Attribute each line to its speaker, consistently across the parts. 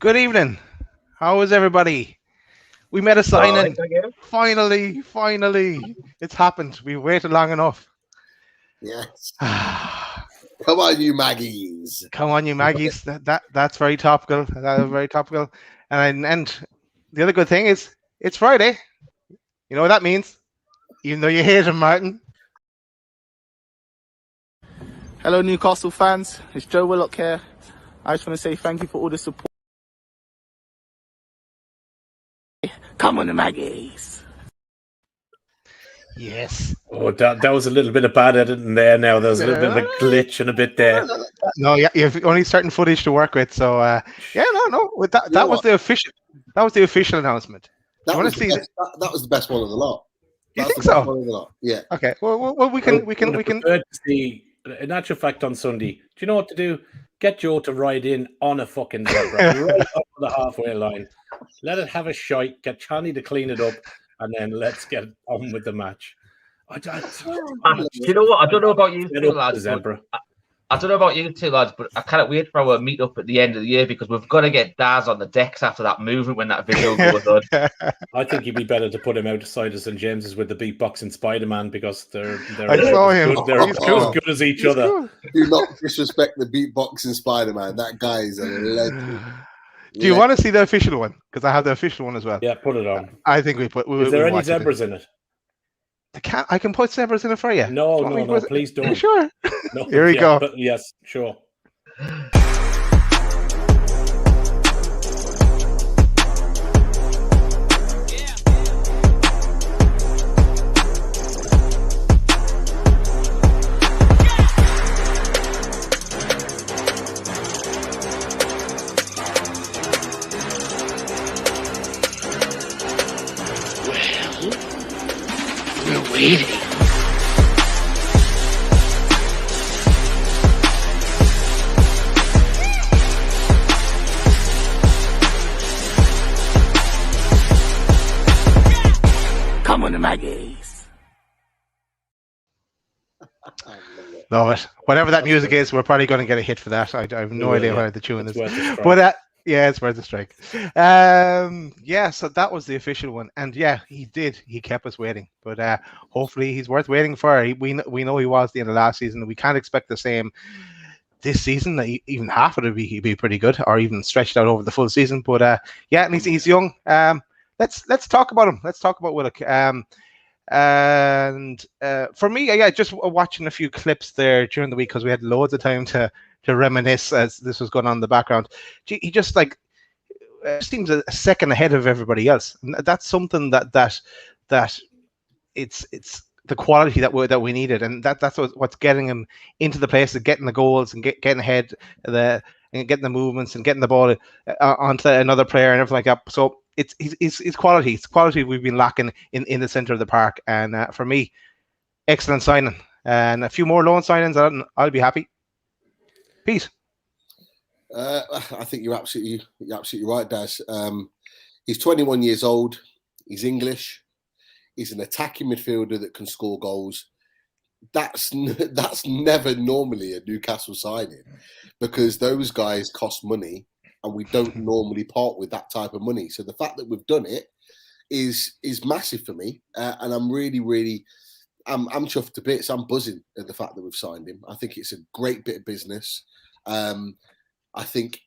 Speaker 1: Good evening. How is everybody? We met a signing. Finally. It's happened. We waited long enough.
Speaker 2: Yes. Come on, you Maggies.
Speaker 1: Come on, you Maggies. That's very topical. That is very topical. And the other good thing is it's Friday. You know what that means? Even though you hate him, Martin.
Speaker 3: Hello, Newcastle fans. It's Joe Willock here. I just want to say thank you for all the support. Come on, the Maggies.
Speaker 1: Yes.
Speaker 4: Oh, that was a little bit of bad editing there. Now there was a little bit of a glitch and a bit there.
Speaker 1: No, yeah, you have only certain footage to work with. So no. That was the official announcement.
Speaker 2: That was the best one of the lot.
Speaker 1: You think so?
Speaker 2: Yeah.
Speaker 1: Okay. Well, we can.
Speaker 4: To see, in actual fact, on Sunday, do you know what to do? Get Joe to ride in on a fucking zebra, right up to the halfway line. Let it have a shite. Get Channy to clean it up, and then let's get on with the match.
Speaker 5: Do you know what? I don't know about you two lads. I don't know about you two lads, but I can't wait for our meet up at the end of the year because we've got to get Daz on the decks after that movement when that video goes on.
Speaker 4: I think you'd be better to put him outside of St. James's with the beatboxing Spider-Man because they're as good as each other.
Speaker 2: Cool. Do not disrespect the beatboxing Spider-Man. That guy is a legend.
Speaker 1: Do you want to see the official one? Because I have the official one as well.
Speaker 4: Yeah, put it on.
Speaker 1: I think we put.
Speaker 4: Is there any zebras in it?
Speaker 1: I can put zebras in it for you.
Speaker 4: No, please don't.
Speaker 1: Are you sure?
Speaker 4: No,
Speaker 1: Here we go.
Speaker 4: But yes, sure.
Speaker 5: We're waiting. Come on, the Maggies.
Speaker 1: Love it. Whatever that music is, we're probably going to get a hit for that. I have no idea what the tune is. But yeah, it's worth a strike. So that was the official one. And yeah, he did. He kept us waiting. But hopefully he's worth waiting for. We know he was the end of last season. We can't expect the same this season. Even half of it he'd be pretty good, or even stretched out over the full season. But and he's young. Let's talk about him. Let's talk about Willock. For me, just watching a few clips there during the week because we had loads of time to reminisce as this was going on in the background. He just seems a second ahead of everybody else. And that's something that it's the quality that we needed, and that's what's getting him into the place of getting the goals and getting ahead and getting the movements and getting the ball onto another player and everything like that. So it's quality. It's quality we've been lacking in the center of the park. And for me, excellent signing. And a few more loan signings, I'll be happy. Pete.
Speaker 2: I think you're absolutely right, Daz. He's 21 years old. He's English. He's an attacking midfielder that can score goals. That's never normally a Newcastle signing because those guys cost money, and we don't normally part with that type of money. So the fact that we've done it is massive for me, and I'm really. I'm chuffed to bits. I'm buzzing at the fact that we've signed him. I think it's a great bit of business. I think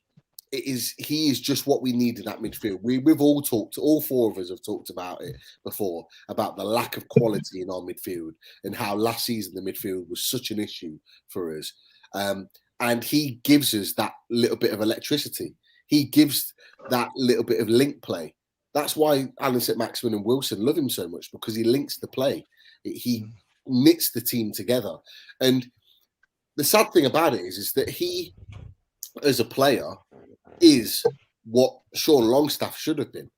Speaker 2: he is just what we need in that midfield. We've all four of us have talked about it before, about the lack of quality in our midfield and how last season the midfield was such an issue for us. And he gives us that little bit of electricity. He gives that little bit of link play. That's why Alan St-Maximin and Wilson love him so much, because he links the play. He knits the team together. And the sad thing about it is that he, as a player, is what Sean Longstaff should have been.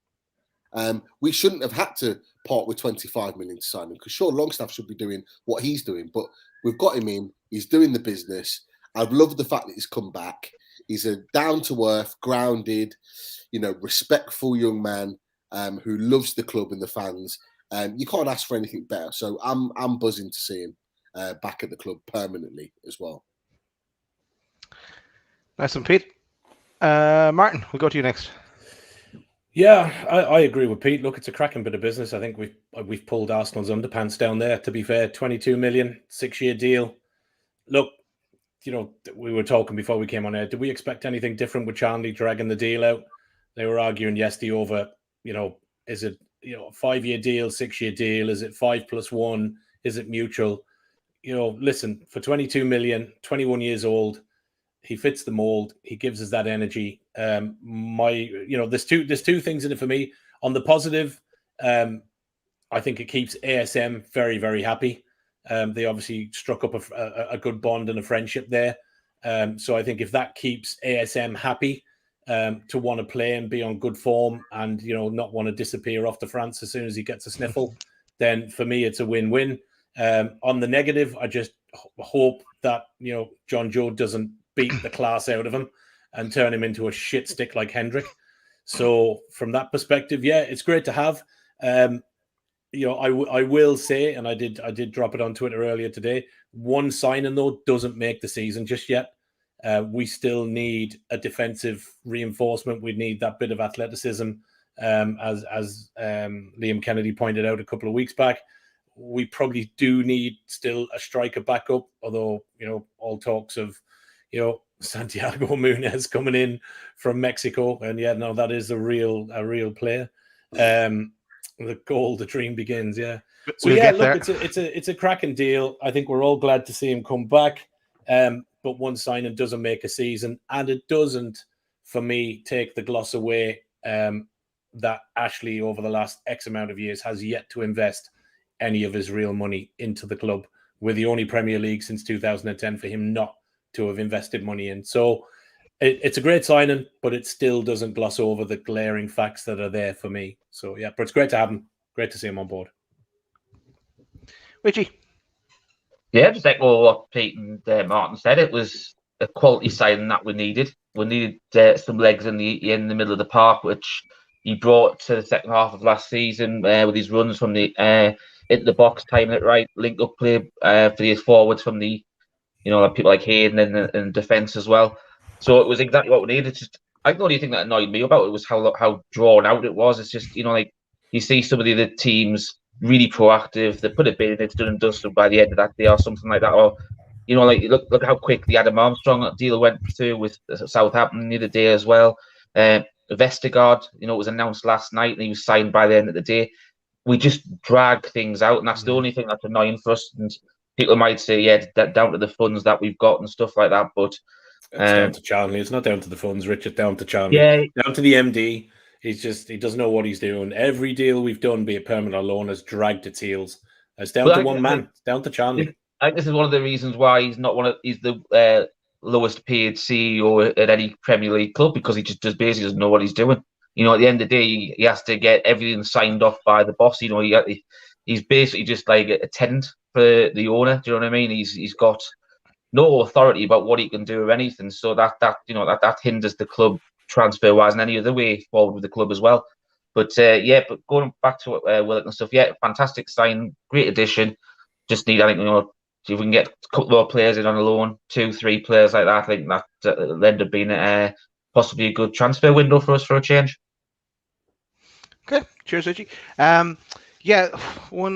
Speaker 2: We shouldn't have had to part with 25 million to sign him, because Sean Longstaff should be doing what he's doing. But we've got him in. He's doing the business. I've loved the fact that he's come back. He's a down-to-earth, grounded, respectful young man who loves the club and the fans. You can't ask for anything better. So I'm buzzing to see him back at the club permanently as well.
Speaker 1: Nice one, Pete. Martin, we'll go to you next.
Speaker 4: Yeah, I agree with Pete. Look, it's a cracking bit of business. I think we've pulled Arsenal's underpants down there. To be fair, 22 million, 6-year deal. Look, we were talking before we came on air. Did we expect anything different with Charlie dragging the deal out? They were arguing yesterday over, is it a 5-year deal, 6-year deal? Is it 5+1? Is it mutual? Listen, for 22 million, 21 years old, he fits the mold. He gives us that energy. There's two things in it for me. On the positive, I think it keeps ASM very, very happy. They obviously struck up a good bond and a friendship there. So I think if that keeps ASM happy to want to play and be on good form and, not want to disappear off to France as soon as he gets a sniffle, then for me, it's a win-win. On the negative, I just hope that, John Joe doesn't beat the class out of him and turn him into a shit stick like Hendrick. So from that perspective, yeah, it's great to have. I will say, and I did drop it on Twitter earlier today, one signing though doesn't make the season just yet. We still need a defensive reinforcement. We need that bit of athleticism, as Liam Kennedy pointed out a couple of weeks back. We probably do need still a striker backup, although all talks of Santiago Munez coming in from Mexico, and that is a real player. The goal, the dream begins. Yeah. So it's a cracking deal. I think we're all glad to see him come back. But one signing doesn't make a season, and it doesn't, for me, take the gloss away that Ashley over the last X amount of years has yet to invest any of his real money into the club. We're the only Premier League since 2010 for him not to have invested money in. So it's a great signing, but it still doesn't gloss over the glaring facts that are there for me. So, yeah, but it's great to have him. Great to see him on board.
Speaker 1: Richie?
Speaker 5: Yeah, just echo what Pete and Martin said. It was a quality signing that we needed. We needed some legs in the middle of the park, which he brought to the second half of last season with his runs from the into the box, timing it right, link up play for his forwards from the people like Hayden and defence as well. So it was exactly what we needed. I think the only thing that annoyed me about it was how drawn out it was. It's just you see some of the other teams really proactive. They put a bid in, it's done and dusted by the end of that day or something like that. Or look how quick the Adam Armstrong deal went through with Southampton the other day as well. Vestergaard, it was announced last night and he was signed by the end of the day. We just drag things out, and that's the only thing that's annoying for us. And people might say, yeah, that down to the funds that we've got and stuff like that. But
Speaker 4: it's down to Charlie. It's not down to the funds, Richard. Down to Charlie.
Speaker 5: Yeah,
Speaker 4: down to the MD. He doesn't know what he's doing. Every deal we've done, be it permanent or loan, has dragged its heels. It's down to one man. It's down to Charlie.
Speaker 5: I think this is one of the reasons why he's the lowest paid CEO at any Premier League club, because he just basically doesn't know what he's doing. At the end of the day, he has to get everything signed off by the boss. He's basically just like a tenant for the owner. Do you know what I mean? He's got no authority about what he can do or anything. So that hinders the club transfer wise and any other way forward with the club as well. But but going back to Willock and stuff, fantastic sign, great addition. Just need, I think, if we can get a couple more players in on a loan, 2-3 players like that, I think that'll end up being possibly a good transfer window for us for a change.
Speaker 1: Okay, cheers, Richie. One,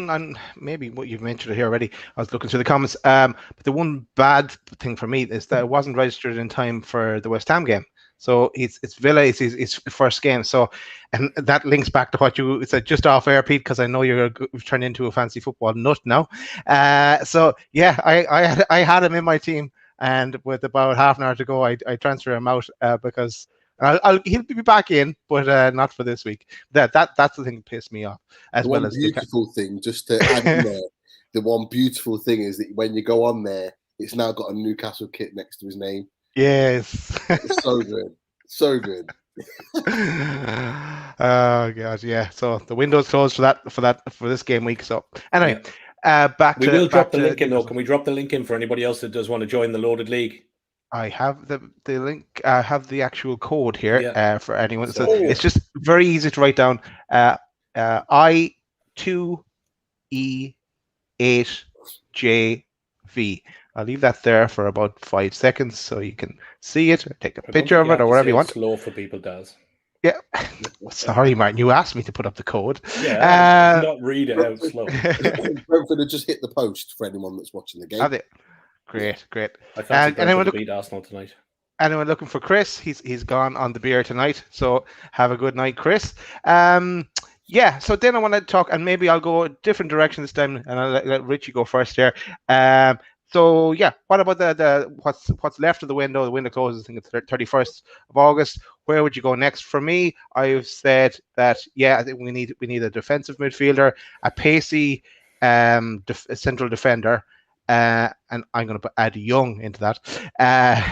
Speaker 1: and maybe what you've mentioned here already, I was looking through the comments, but the one bad thing for me is that it wasn't registered in time for the West Ham game. So it's Villa, it's his first game. So, and that links back to what you said just off air, Pete, because I know you've turned into a fancy football nut now. So yeah, I had him in my team, and with about half an hour to go, I transfer him out because he'll be back in, but not for this week. That's the thing that pissed me off. As well as
Speaker 2: beautiful thing, just to add in there, the one beautiful thing is that when you go on there, it's now got a Newcastle kit next to his name.
Speaker 1: Yes.
Speaker 2: It's so good. So good.
Speaker 1: Oh god, yeah. So the window's closed for this game week. So anyway,
Speaker 4: we will drop the link in though. Can we drop the link in for anybody else that does want to join the Loaded League?
Speaker 1: I have the link. I have the actual code here for anyone. So it's just very easy to write down. I2E8JV. I'll leave that there for about 5 seconds so you can see it, or take a
Speaker 4: I don't
Speaker 1: picture
Speaker 4: think
Speaker 1: of
Speaker 4: you
Speaker 1: it,
Speaker 4: have
Speaker 1: or
Speaker 4: to
Speaker 1: whatever
Speaker 4: say
Speaker 1: you
Speaker 4: it
Speaker 1: want.
Speaker 4: slow for people, Daz.
Speaker 1: Yeah. Sorry, Martin. You asked me to put up the code.
Speaker 4: Yeah, not read it out slow.
Speaker 2: Brentford have just hit the post for anyone that's watching the game.
Speaker 1: Have they? Great, great.
Speaker 4: I fancy Brentford to
Speaker 1: look,
Speaker 4: beat Arsenal tonight.
Speaker 1: anyone looking for Chris? He's gone on the beer tonight. So have a good night, Chris. Yeah. So then I want to talk, and maybe I'll go a different direction this time, and I'll let Richie go first here. So yeah, what about the what's left of the window? The window closes, I think it's 31st of August. Where would you go next? For me, I've said that I think we need a defensive midfielder, a pacey central defender. And I'm going to add Young into that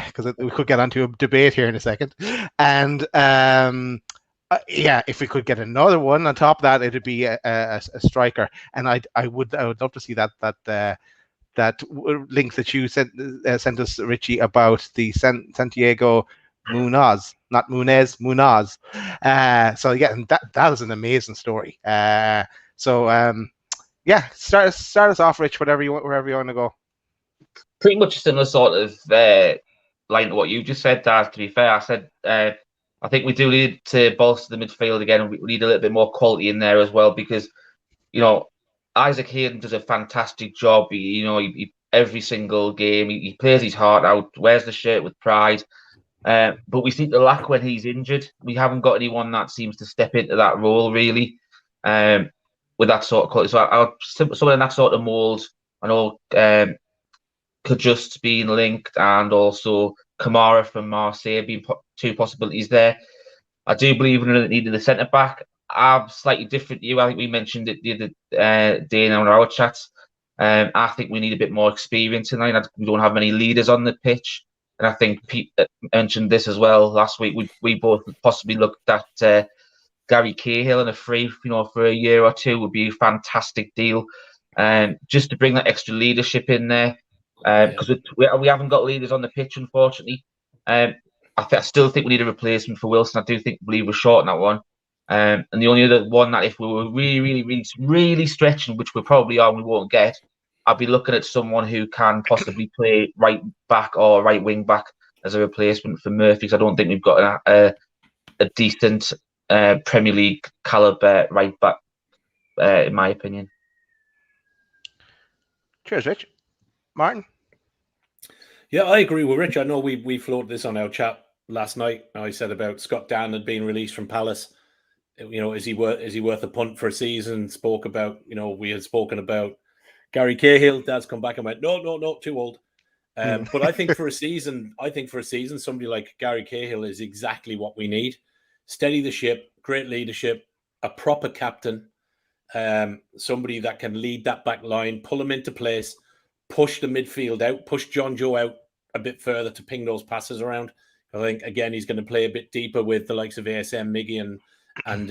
Speaker 1: because we could get onto a debate here in a second. And if we could get another one on top of that, it'd be a striker. And I would love to see that link that you sent us, Richie, about the Santiago Munoz, not Munez, Munoz. So yeah, and that is an amazing story. Start us off, Rich. Wherever you want to go.
Speaker 5: Pretty much a similar sort of line to what you just said, Daz. To be fair, I said I think we do need to bolster the midfield again. We need a little bit more quality in there as well because Isaac Hayden does a fantastic job. He every single game he plays his heart out, wears the shirt with pride. But we seem to lack when he's injured. We haven't got anyone that seems to step into that role really. With that sort of quality. So I'll someone in that sort of mould. I know Kajust being linked and also Kamara from Marseille being two possibilities there. I do believe we needed a centre back. I'm slightly different to you. I think we mentioned it the other day on our chats. I think we need a bit more experience tonight. We don't have many leaders on the pitch. And I think Pete mentioned this as well last week. We both possibly looked at Gary Cahill and a free, for a year or two would be a fantastic deal. Just to bring that extra leadership in there. Because we haven't got leaders on the pitch, unfortunately. I still think we need a replacement for Wilson. I do believe we're short on that one. And the only other one that if we were really, really, really, really stretching, which we probably are and we won't get, I'd be looking at someone who can possibly play right back or right wing back as a replacement for Murphy. Because I don't think we've got a decent Premier League caliber right back, in my opinion.
Speaker 1: Cheers, Rich. Martin?
Speaker 4: Yeah, I agree with Rich. I know we floated this on our chat last night. I said about Scott Dan had been released from Palace. Is he worth a punt for a season? Spoke about, we had spoken about Gary Cahill. Dad's come back and went, no, too old. But I think for a season, somebody like Gary Cahill is exactly what we need. Steady the ship, great leadership, a proper captain, somebody that can lead that back line, pull him into place, push the midfield out, push John Joe out a bit further to ping those passes around. I think, again, he's going to play a bit deeper with the likes of ASM, Miggy and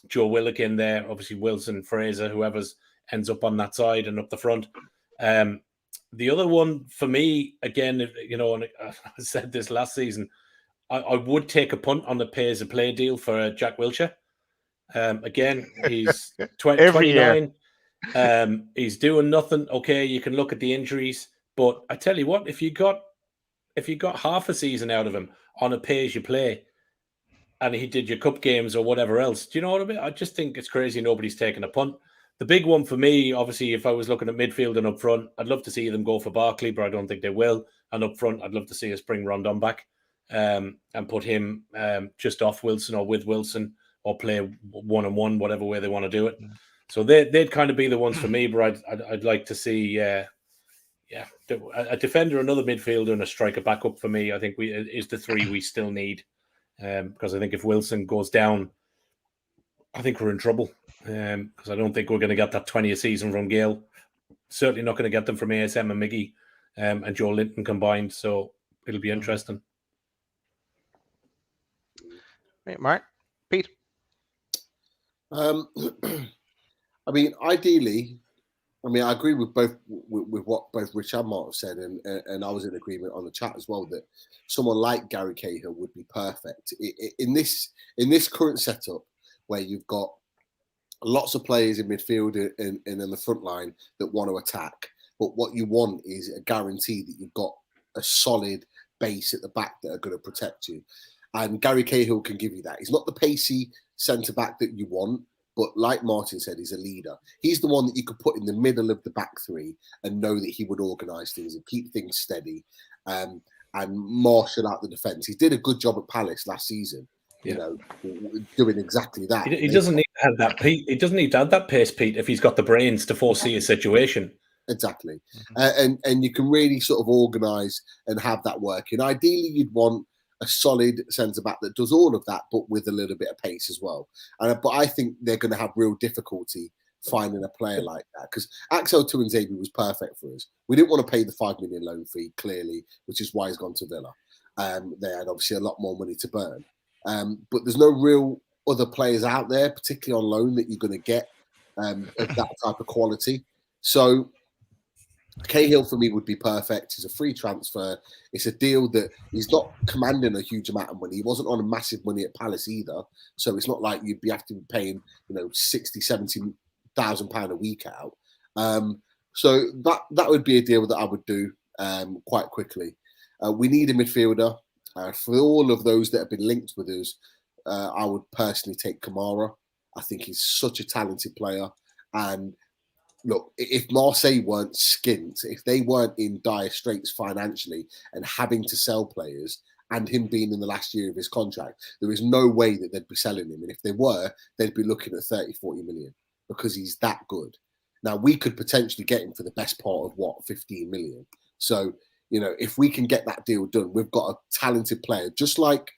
Speaker 4: Joe Willock in there. Obviously, Wilson, Fraser, whoever's ends up on that side and up the front. The other one for me, again, and I said this last season, I would take a punt on the pay-as-a-play deal for Jack Wilshere. Again, he's 29. He's doing nothing. Okay, you can look at the injuries, but I tell you what, if you got half a season out of him on a pay-as-you-play, and he did your cup games or whatever else, do you know what I mean? I just think it's crazy nobody's taking a punt. The big one for me, obviously, if I was looking at midfield and up front, I'd love to see them go for Barkley, but I don't think they will. And up front, I'd love to see us bring Rondon back and put him just off Wilson or with Wilson or play one-on-one, whatever way they want to do it. So they'd kind of be the ones for me, but I'd like to see a defender, another midfielder, and a striker backup for me. I think is the three we still need. Because I think if Wilson goes down, I think we're in trouble. Because I don't think we're going to get that 20 a season from Gale. Certainly not going to get them from ASM and Miggy and Joe Linton combined. So it'll be interesting.
Speaker 1: Right, Mark, Pete.
Speaker 2: I mean, ideally, I agree with what both Rich and Mark have said, and I was in agreement on the chat as well that someone like Gary Cahill would be perfect in this current setup where you've got lots of players in midfield and in the front line that want to attack. But what you want is a guarantee that you've got a solid base at the back that are going to protect you. And Gary Cahill can give you that. He's not the pacey centre-back that you want, but like Martin said, he's a leader. He's the one that you could put in the middle of the back three and know that he would organise things and keep things steady and marshal out the defence. He did a good job at Palace last season, you know, doing exactly that.
Speaker 4: He doesn't need to have that. He doesn't need to have that pace, Pete, if he's got the brains to foresee a situation.
Speaker 2: Exactly. And you can really sort of organise and have that working. Ideally, you'd want a solid centre-back that does all of that, but with a little bit of pace as well. But I think they're going to have real difficulty finding a player like that, because Axel Tuanzebe was perfect for us. We didn't want to pay the $5 million loan fee, clearly, which is why he's gone to Villa. They had obviously a lot more money to burn. But there's no real other players out there, particularly on loan, that you're going to get of that type of quality. So Cahill for me would be perfect. It's a free transfer. It's a deal that he's not commanding a huge amount of money. He wasn't on a massive money at Palace either. So it's not like you'd have to be paying, 60, 70,000 pound a week out. So that would be a deal that I would do quite quickly. We need a midfielder. For all of those that have been linked with us, I would personally take Kamara. I think he's such a talented player. And look, if Marseille weren't skint, if they weren't in dire straits financially and having to sell players, and him being in the last year of his contract, there is no way that they'd be selling him. And if they were, they'd be looking at 30, 40 million, because he's that good. Now, we could potentially get him for the best part of 15 million. So, if we can get that deal done, we've got a talented player, just like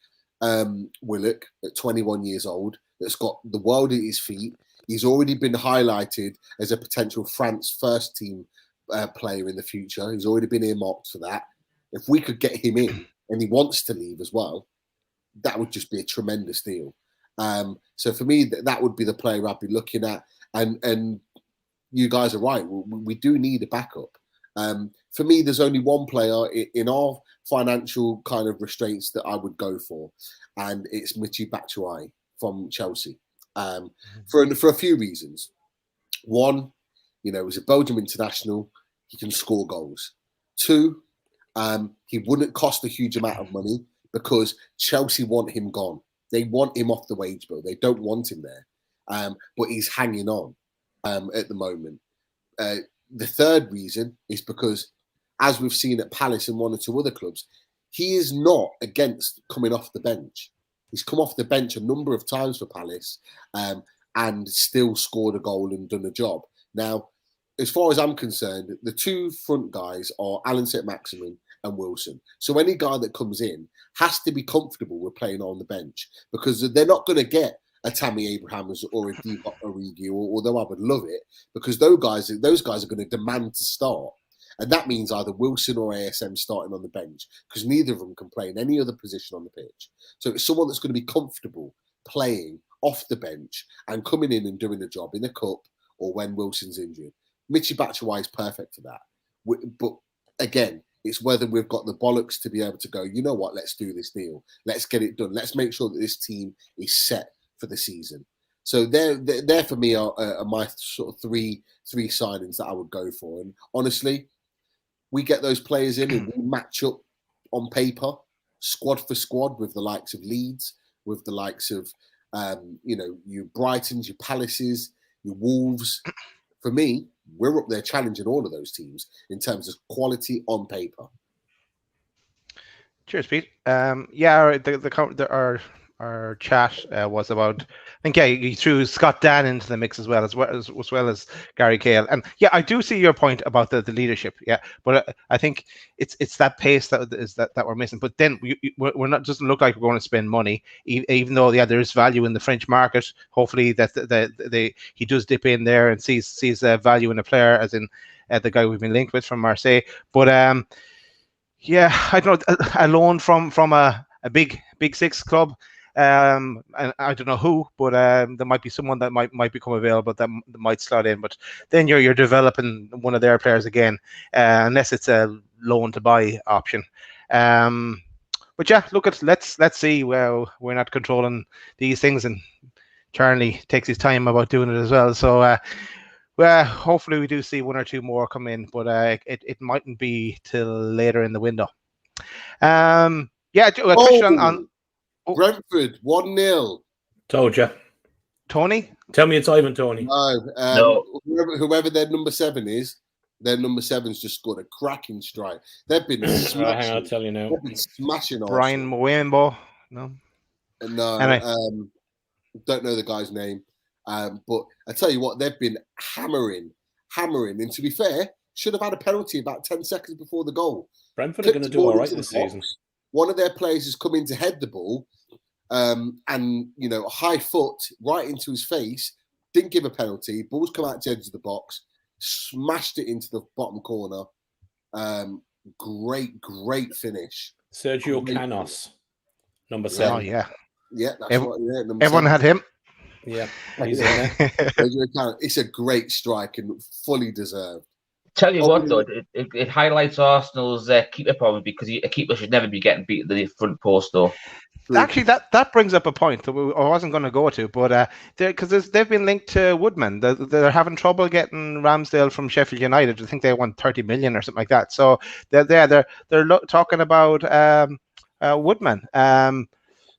Speaker 2: Willock at 21 years old, that's got the world at his feet. He's already been highlighted as a potential France first team player in the future. He's already been earmarked for that. If we could get him in, and he wants to leave as well, that would just be a tremendous deal. So for me, that would be the player I'd be looking at. And you guys are right. We do need a backup. For me, there's only one player in our financial kind of restraints that I would go for, and it's Michy Batshuayi from Chelsea. For a few reasons. One, he's a Belgium international. He can score goals. Two, he wouldn't cost a huge amount of money because Chelsea want him gone. They want him off the wage bill. They don't want him there. But he's hanging on at the moment. The third reason is because, as we've seen at Palace and one or two other clubs, he is not against coming off the bench. He's come off the bench a number of times for Palace and still scored a goal and done a job. Now, as far as I'm concerned, the two front guys are Alan St-Maximin and Wilson. So any guy that comes in has to be comfortable with playing on the bench, because they're not going to get a Tammy Abrahams or a Divock Origi, although I would love it, because those guys are going to demand to start. And that means either Wilson or ASM starting on the bench, because neither of them can play in any other position on the pitch. So it's someone that's going to be comfortable playing off the bench and coming in and doing a job in a cup or when Wilson's injured. Michy Batshuayi is perfect for that. But again, it's whether we've got the bollocks to be able to go, you know what, let's do this deal. Let's get it done. Let's make sure that this team is set for the season. So they're for me are my sort of three signings that I would go for. And honestly, we get those players in and we match up on paper, squad for squad, with the likes of Leeds, with the likes of, your Brightons, your Palaces, your Wolves. For me, we're up there challenging all of those teams in terms of quality on paper.
Speaker 1: Cheers, Pete. Our chat was about, I think, he threw Scott Dan into the mix as well as Gary Cahill. And yeah, I do see your point about the leadership. Yeah, but I think it's that pace that we're missing. But then we're not, doesn't look like we're going to spend money, even though there is value in the French market. Hopefully that he does dip in there and sees value in a player, as in the guy we've been linked with from Marseille. But yeah, I don't know, a loan from a big six club. And I don't know who, but there might be someone that might become available that might slot in. But then you're developing one of their players again, unless it's a loan to buy option. But yeah, let's see. Well, we're not controlling these things, and Charlie takes his time about doing it as well. So Well, hopefully we do see one or two more come in, but it mightn't be till later in the window. Yeah, a question on
Speaker 2: Brentford 1-0.
Speaker 4: Told you.
Speaker 1: Tony.
Speaker 4: Tell me it's Ivan Tony.
Speaker 2: No, whoever their number 7 is, their number 7's just scored a cracking strike. They've been smashing.
Speaker 4: Hang on, I'll tell you now.
Speaker 2: They've been smashing.
Speaker 1: Brian Mwembo. No.
Speaker 2: Anyway. Don't know the guy's name. But I tell you what, they've been hammering. And to be fair, should have had a penalty about 10 seconds before the goal.
Speaker 4: Brentford are going to do all right this season.
Speaker 2: One of their players has come in to head the ball, and a high foot right into his face. Didn't give a penalty. Ball's come out to the edge of the box, smashed it into the bottom corner. Great finish.
Speaker 4: Sergio Canos, number 7.
Speaker 1: Oh yeah,
Speaker 2: that's
Speaker 1: everyone
Speaker 2: 7.
Speaker 1: had him.
Speaker 4: Yeah, he's in there.
Speaker 2: It's a great strike and fully deserved.
Speaker 5: Tell you what, though, it highlights Arsenal's keeper problem, because a keeper should never be getting beat at the front post, though.
Speaker 1: Actually, that brings up a point that I wasn't going to go to, but because they've been linked to Woodman, they're having trouble getting Ramsdale from Sheffield United. I think they want 30 million or something like that. So they're talking about Woodman.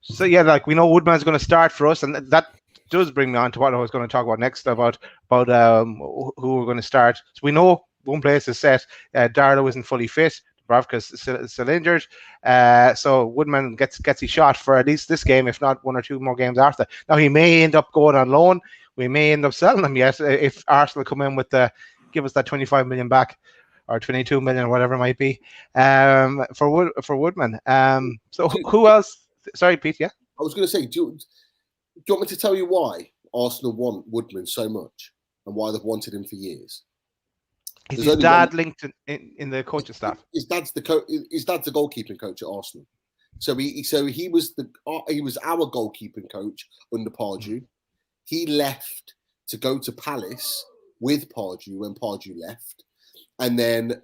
Speaker 1: So yeah, like we know Woodman's going to start for us, and that does bring me on to what I was going to talk about next about who we're going to start. So we know one place is set. Darlow isn't fully fit. Dubravka's still injured. So Woodman gets his shot for at least this game, if not one or two more games after. Now he may end up going on loan. We may end up selling him yet if Arsenal come in with give us that 25 million back, or 22 million, whatever it might be, for Woodman. So who else? Sorry, Pete. Yeah.
Speaker 2: I was going to say, do you want me to tell you why Arsenal want Woodman so much and why they've wanted him for years?
Speaker 1: Is his dad linked in the coaching staff?
Speaker 2: His dad's the goalkeeping coach at Arsenal. So he was our goalkeeping coach under Pardew. He left to go to Palace with Pardew when Pardew left, and then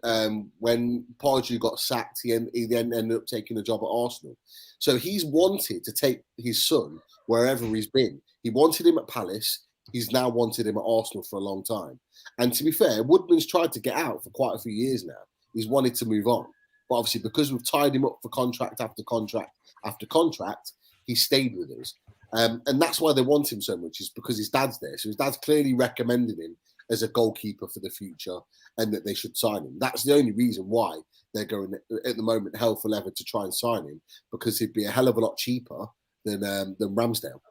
Speaker 2: when Pardew got sacked, he then ended up taking a job at Arsenal. So he's wanted to take his son wherever he's been. He wanted him at Palace. He's now wanted him at Arsenal for a long time. And to be fair, Woodman's tried to get out for quite a few years now. He's wanted to move on. But obviously, because we've tied him up for contract after contract after contract, he stayed with us. And that's why they want him so much, is because his dad's there. So his dad's clearly recommended him as a goalkeeper for the future, and that they should sign him. That's the only reason why they're going at the moment hell for leather to try and sign him, because he'd be a hell of a lot cheaper than Ramsdale.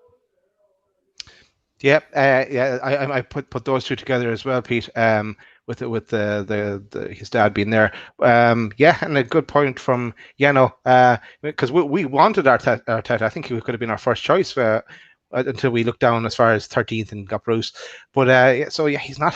Speaker 1: Yep, I put those two together as well, Pete. With his dad being there, yeah, and a good point from Yano, because we wanted Arteta. I think he could have been our first choice until we looked down as far as 13th and got Bruce. But so yeah, he's not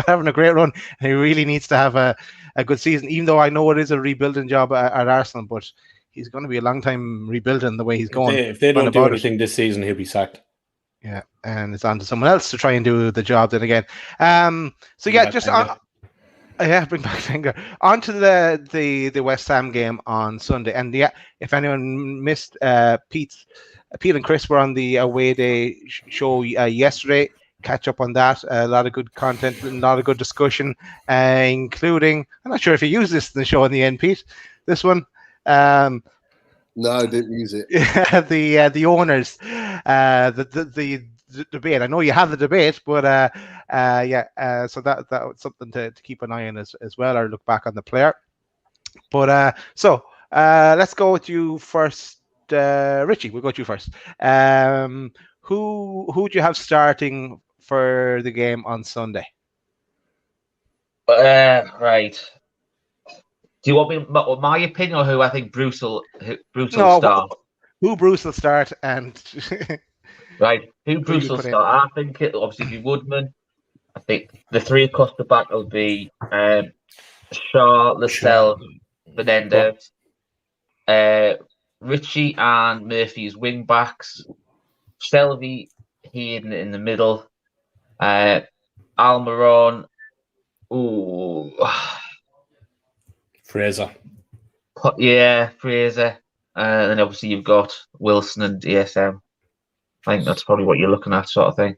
Speaker 1: having a great run. And he really needs to have a good season. Even though I know it is a rebuilding job at Arsenal, but he's going to be a long time rebuilding the way he's going.
Speaker 4: If they don't do anything this season, he'll be sacked.
Speaker 1: Yeah, and it's on to someone else to try and do the job then again. So yeah, just on. Yeah, bring back Wenger. On to the West Ham game on Sunday. And yeah, if anyone missed, Pete and Chris were on the away day show yesterday. Catch up on that. A lot of good content, a lot of good discussion, including, I'm not sure if you used this in the show in the end, Pete. This one.
Speaker 2: No, I didn't use it.
Speaker 1: The owners, the debate. I know you have the debate, but so that was something to keep an eye on as well, or look back on the player. But let's go with you first, Richie. We'll go with you first. Who do you have starting for the game on Sunday?
Speaker 5: Right. Do you want me my opinion, or who I think Bruce will start?
Speaker 1: Who Bruce will start, and
Speaker 5: right, who Bruce will start? I think it obviously be Woodman. I think the three across the back will be Shaw, Lascelles, Menendez, Richie and Murphy as wing backs, Shelby, Hayden in the middle, Almiron.
Speaker 4: Fraser.
Speaker 5: Yeah, Fraser. And then obviously you've got Wilson and DSM. I think that's probably what you're looking at, sort of thing.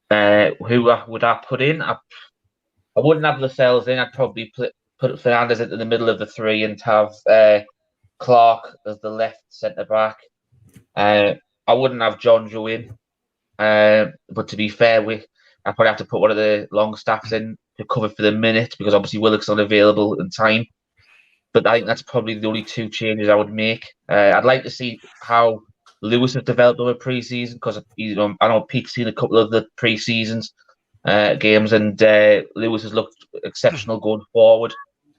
Speaker 5: Who would I put in? I wouldn't have Lascelles in. I'd probably put Fernandez into the middle of the three and have Clark as the left centre back. I wouldn't have John Joe in. But to be fair, I probably have to put one of the long staffs in to cover for the minute because obviously Willock's not available in time. But I think that's probably the only two changes I would make. I'd like to see how Lewis has developed over pre-season because I know Pete's seen a couple of the pre-seasons games and Lewis has looked exceptional going forward.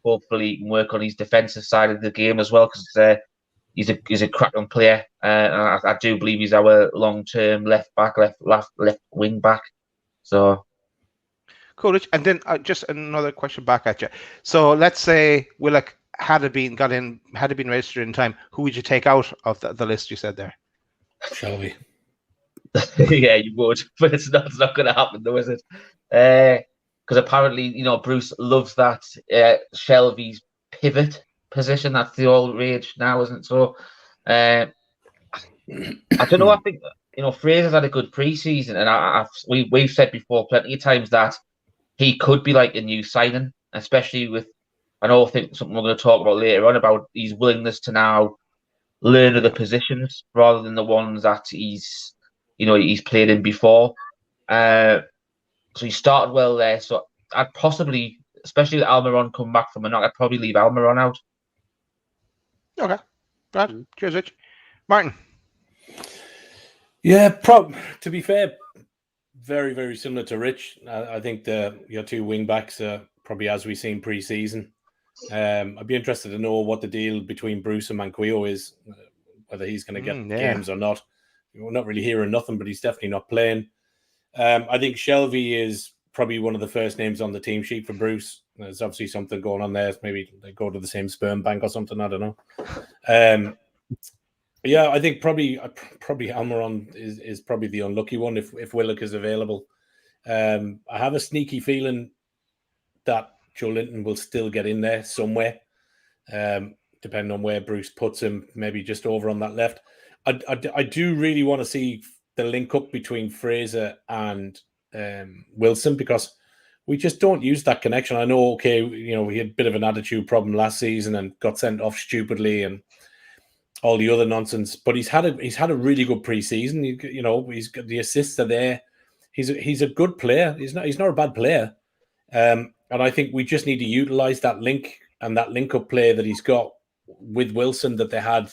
Speaker 5: Hopefully, he can work on his defensive side of the game as well because he's a cracking player. I do believe he's our long-term left wing back. So
Speaker 1: cool, Rich. And then just another question back at you. So let's say Willock had been registered in time. Who would you take out of the list you said there?
Speaker 4: Shelby.
Speaker 5: Yeah, you would, but it's not going to happen, though, is it? Because apparently, Bruce loves that Shelby's pivot position. That's the all rage now, isn't it? So, I don't know. I think Fraser's had a good preseason, and we've said before plenty of times that he could be like a new signing, especially with. I think something we're going to talk about later on about his willingness to now learn other positions rather than the ones that he's played in before. So he started well there. So I'd possibly, especially with Almiron coming back from a knock, I'd probably leave Almiron out.
Speaker 1: Okay. Right. Cheers, Rich. Martin.
Speaker 4: Yeah, to be fair, very, very similar to Rich. I think your two wing backs are probably as we've seen pre-season. I'd be interested to know what the deal between Bruce and Manquillo is, whether he's going to get games or not. We're not really hearing nothing, but he's definitely not playing. I think Shelby is probably one of the first names on the team sheet for Bruce. There's obviously something going on there. Maybe they go to the same sperm bank or something. I don't know. Yeah, I think probably Almiron is probably the unlucky one if Willock is available. I have a sneaky feeling that Joe Linton will still get in there somewhere, depending on where Bruce puts him, maybe just over on that left. I do really want to see the link up between Fraser and Wilson because we just don't use that connection. I know, we had a bit of an attitude problem last season and got sent off stupidly and all the other nonsense, but he's had a really good preseason. He's got the assists are there. He's a good player. He's not a bad player. And I think we just need to utilize that link and that link up play that he's got with Wilson that they had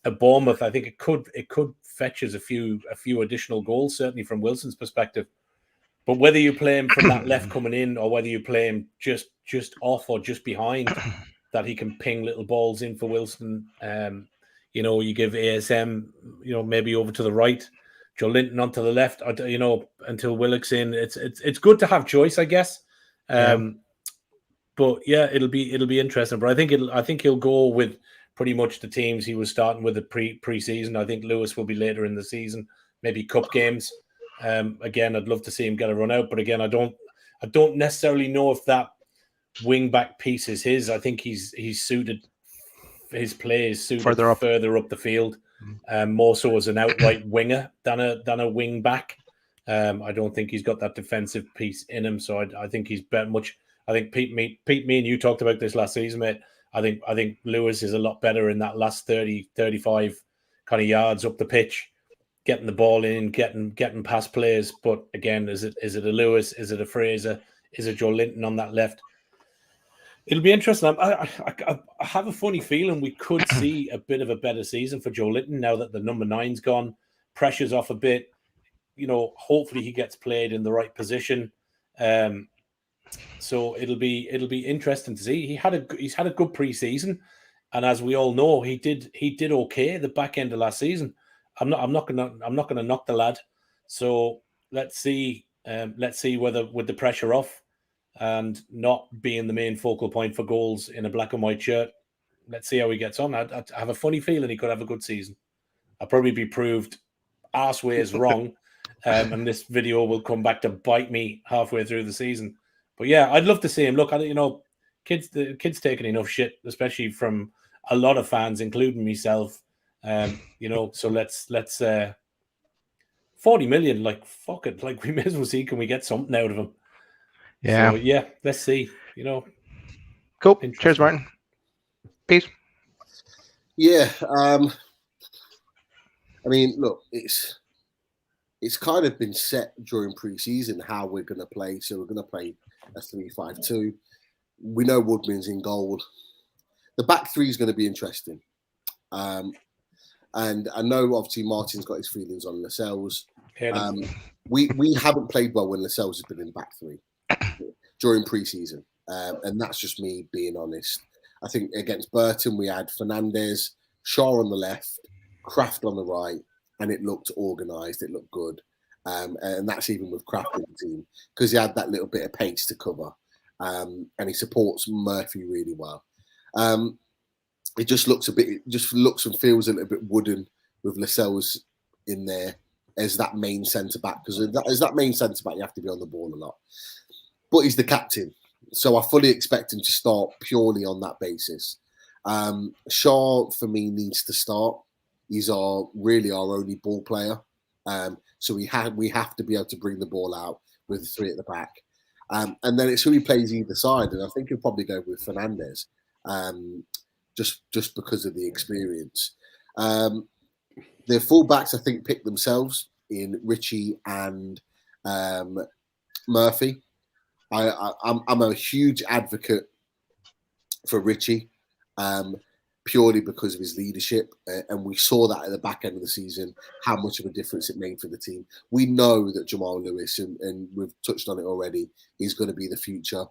Speaker 4: at Bournemouth. I think it could fetch us a few additional goals, certainly from Wilson's perspective. But whether you play him from that left coming in or whether you play him just off or just behind, that he can ping little balls in for Wilson. You give ASM, maybe over to the right, Joe Linton onto the left, until Willock's in. It's good to have choice, I guess. But yeah, it'll be interesting. But I think he'll go with pretty much the teams he was starting with at pre-season. I think Lewis will be later in the season, maybe cup games. Again, I'd love to see him get a run out, but again, I don't necessarily know if that wing back piece is his. I think he's suited. His play is suited further up the field, more so as an outright winger than a wing back. I don't think he's got that defensive piece in him, so I think he's better much. I think Pete, me and you talked about this last season, mate. I think Lewis is a lot better in that last 30, 35 kind of yards up the pitch, getting the ball in, getting past players. But again, is it a Lewis? Is it a Fraser? Is it Joe Linton on that left? It'll be interesting. I have a funny feeling we could see a bit of a better season for Joe Linton now that the number 9's gone, pressure's off a bit. Hopefully he gets played in the right position. So it'll be interesting to see. He's had a good preseason, and as we all know, he did okay at the back end of last season. I'm not gonna knock the lad. So let's see whether with the pressure off and not being the main focal point for goals in a black and white shirt, let's see how he gets on. I have a funny feeling he could have a good season. I'll probably be proved arseways wrong, and this video will come back to bite me halfway through the season. But yeah, I'd love to see him. Look, the kids taking enough shit, especially from a lot of fans, including myself. So let's 40 million, like, fuck it. Like, we may as well see, can we get something out of him?
Speaker 1: Yeah.
Speaker 4: So, yeah, let's see. You know.
Speaker 1: Cool. Cheers, Martin. Peace.
Speaker 2: Yeah. I mean, look, it's kind of been set during pre-season how we're going to play. So we're going to play a 3-5-2. We know Woodman's in goal. The back three is going to be interesting. And I know obviously Martin's got his feelings on Lascelles. We haven't played well when Lascelles has been in the back three during pre-season. And that's just me being honest. I think against Burton, we had Fernandez, Shaw on the left, Kraft on the right, and it looked organised. It looked good. And that's even with Kraft in the team because he had that little bit of pace to cover. And he supports Murphy really well. It just looks and feels a little bit wooden with Lascelles in there as that main centre back, because as that main centre back, you have to be on the ball a lot. But he's the captain, so I fully expect him to start purely on that basis. Shaw for me needs to start. He's really our only ball player, so we have to be able to bring the ball out with the three at the back. And then it's who he plays either side, and I think he'll probably go with Fernandez, just because of the experience. The fullbacks, I think, pick themselves in Richie and Murphy. I'm a huge advocate for Richie, purely because of his leadership, and we saw that at the back end of the season, how much of a difference it made for the team. We know that Jamal Lewis, and we've touched on it already, is going to be the future.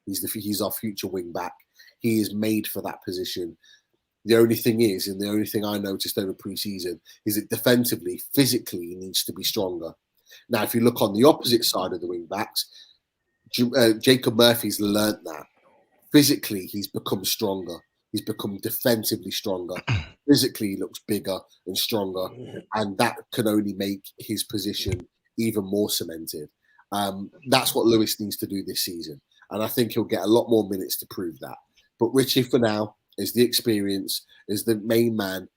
Speaker 2: He's our future wing back. He is made for that position. The only thing is, and the only thing I noticed over pre-season, is that defensively, physically, he needs to be stronger. Now, if you look on the opposite side of the wing backs, Jacob Murphy's learnt that. Physically, he's become stronger. He's become defensively stronger. Physically, he looks bigger and stronger, and that can only make his position even more cemented. That's what Lewis needs to do this season, and I think he'll get a lot more minutes to prove that. But Richie, for now, is the experience, is the main man,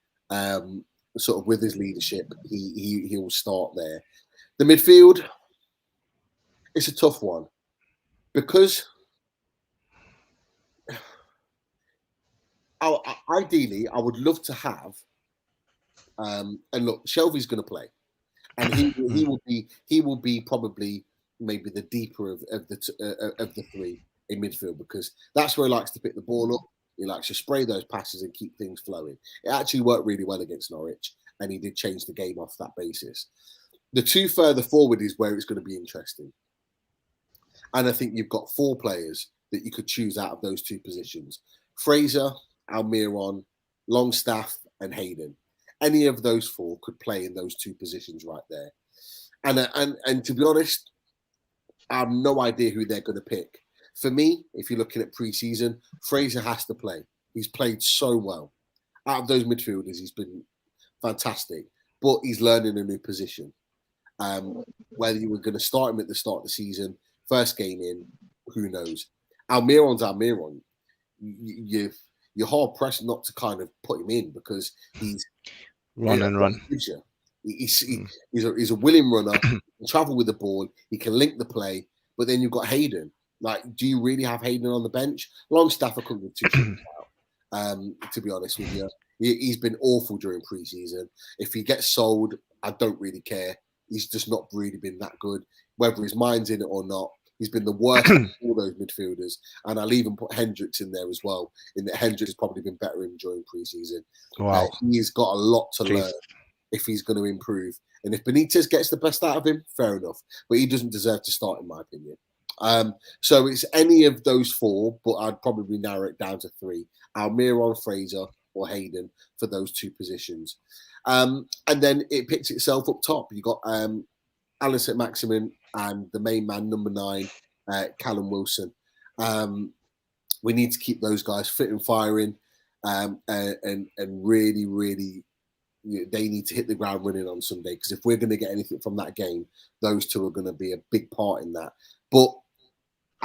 Speaker 2: sort of with his leadership. He will start there. The midfield, it's a tough one because ideally I would love to have, and look, Shelby's going to play, and he will be probably maybe the deeper of the three in midfield, because that's where he likes to pick the ball up. He likes to spray those passes and keep things flowing. It actually worked really well against Norwich, and he did change the game off that basis. The two further forward is where it's going to be interesting. And I think you've got four players that you could choose out of those two positions. Fraser, Almiron, Longstaff, and Hayden. Any of those four could play in those two positions right there. And to be honest, I have no idea who they're going to pick. For me, if you're looking at pre-season, Fraser has to play. He's played so well. Out of those midfielders, he's been fantastic. But he's learning a new position. Whether you were going to start him at the start of the season, first game in, who knows? Almiron's Almiron. You're hard pressed not to kind of put him in because he's
Speaker 1: run.
Speaker 2: He's a willing runner. He can travel with the ball. He can link the play. But then you've got Hayden. Like, do you really have Hayden on the bench? Longstaff, I couldn't give two shits about, to be honest with you. He's been awful during pre-season. If he gets sold, I don't really care. He's just not really been that good. Whether his mind's in it or not, he's been the worst of all those midfielders. And I'll even put Hendricks in there as well, in that Hendricks has probably been better during pre-season.
Speaker 1: Wow.
Speaker 2: He's got a lot to learn if he's going to improve. And if Benitez gets the best out of him, fair enough. But he doesn't deserve to start, in my opinion. So it's any of those four, but I'd probably narrow it down to three: Almiron, Fraser, or Hayden for those two positions. And then it picks itself up top. You got Alan St. Maximin and the main man, number 9, Callum Wilson. We need to keep those guys fit and firing, and really, really, they need to hit the ground running on Sunday, because if we're going to get anything from that game, those two are going to be a big part in that. But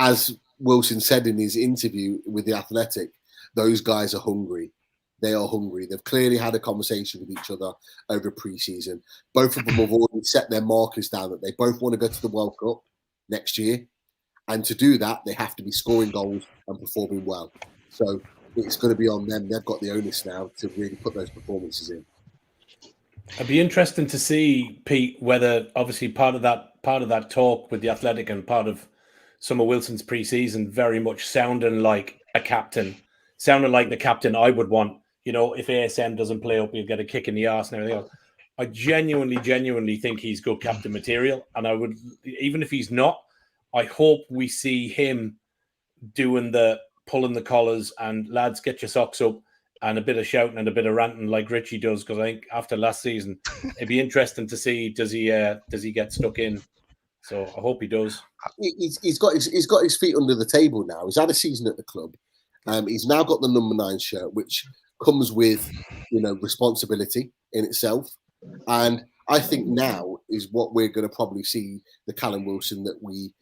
Speaker 2: as Wilson said in his interview with The Athletic, those guys are hungry. They are hungry. They've clearly had a conversation with each other over pre-season. Both of them have already set their markers down that they both want to go to the World Cup next year. And to do that, they have to be scoring goals and performing well. So it's going to be on them. They've got the onus now to really put those performances in.
Speaker 4: It'd be interesting to see, Pete, whether obviously part of that talk with the Athletic and part of some of Wilson's pre-season very much sounding like a captain, sounding like the captain I would want. You know, if ASM doesn't play up, he'll get a kick in the arse and everything else. I genuinely think he's good captain material. And I would, even if he's not, I hope we see him doing the pulling the collars and lads, get your socks up and a bit of shouting and a bit of ranting like Richie does. Because I think after last season, it'd be interesting to see does he get stuck in. So I hope he does.
Speaker 2: He's got his feet under the table now. He's had a season at the club. He's now got the number 9 shirt, which comes with, you know, responsibility in itself. And I think now is what we're going to probably see the Callum Wilson that we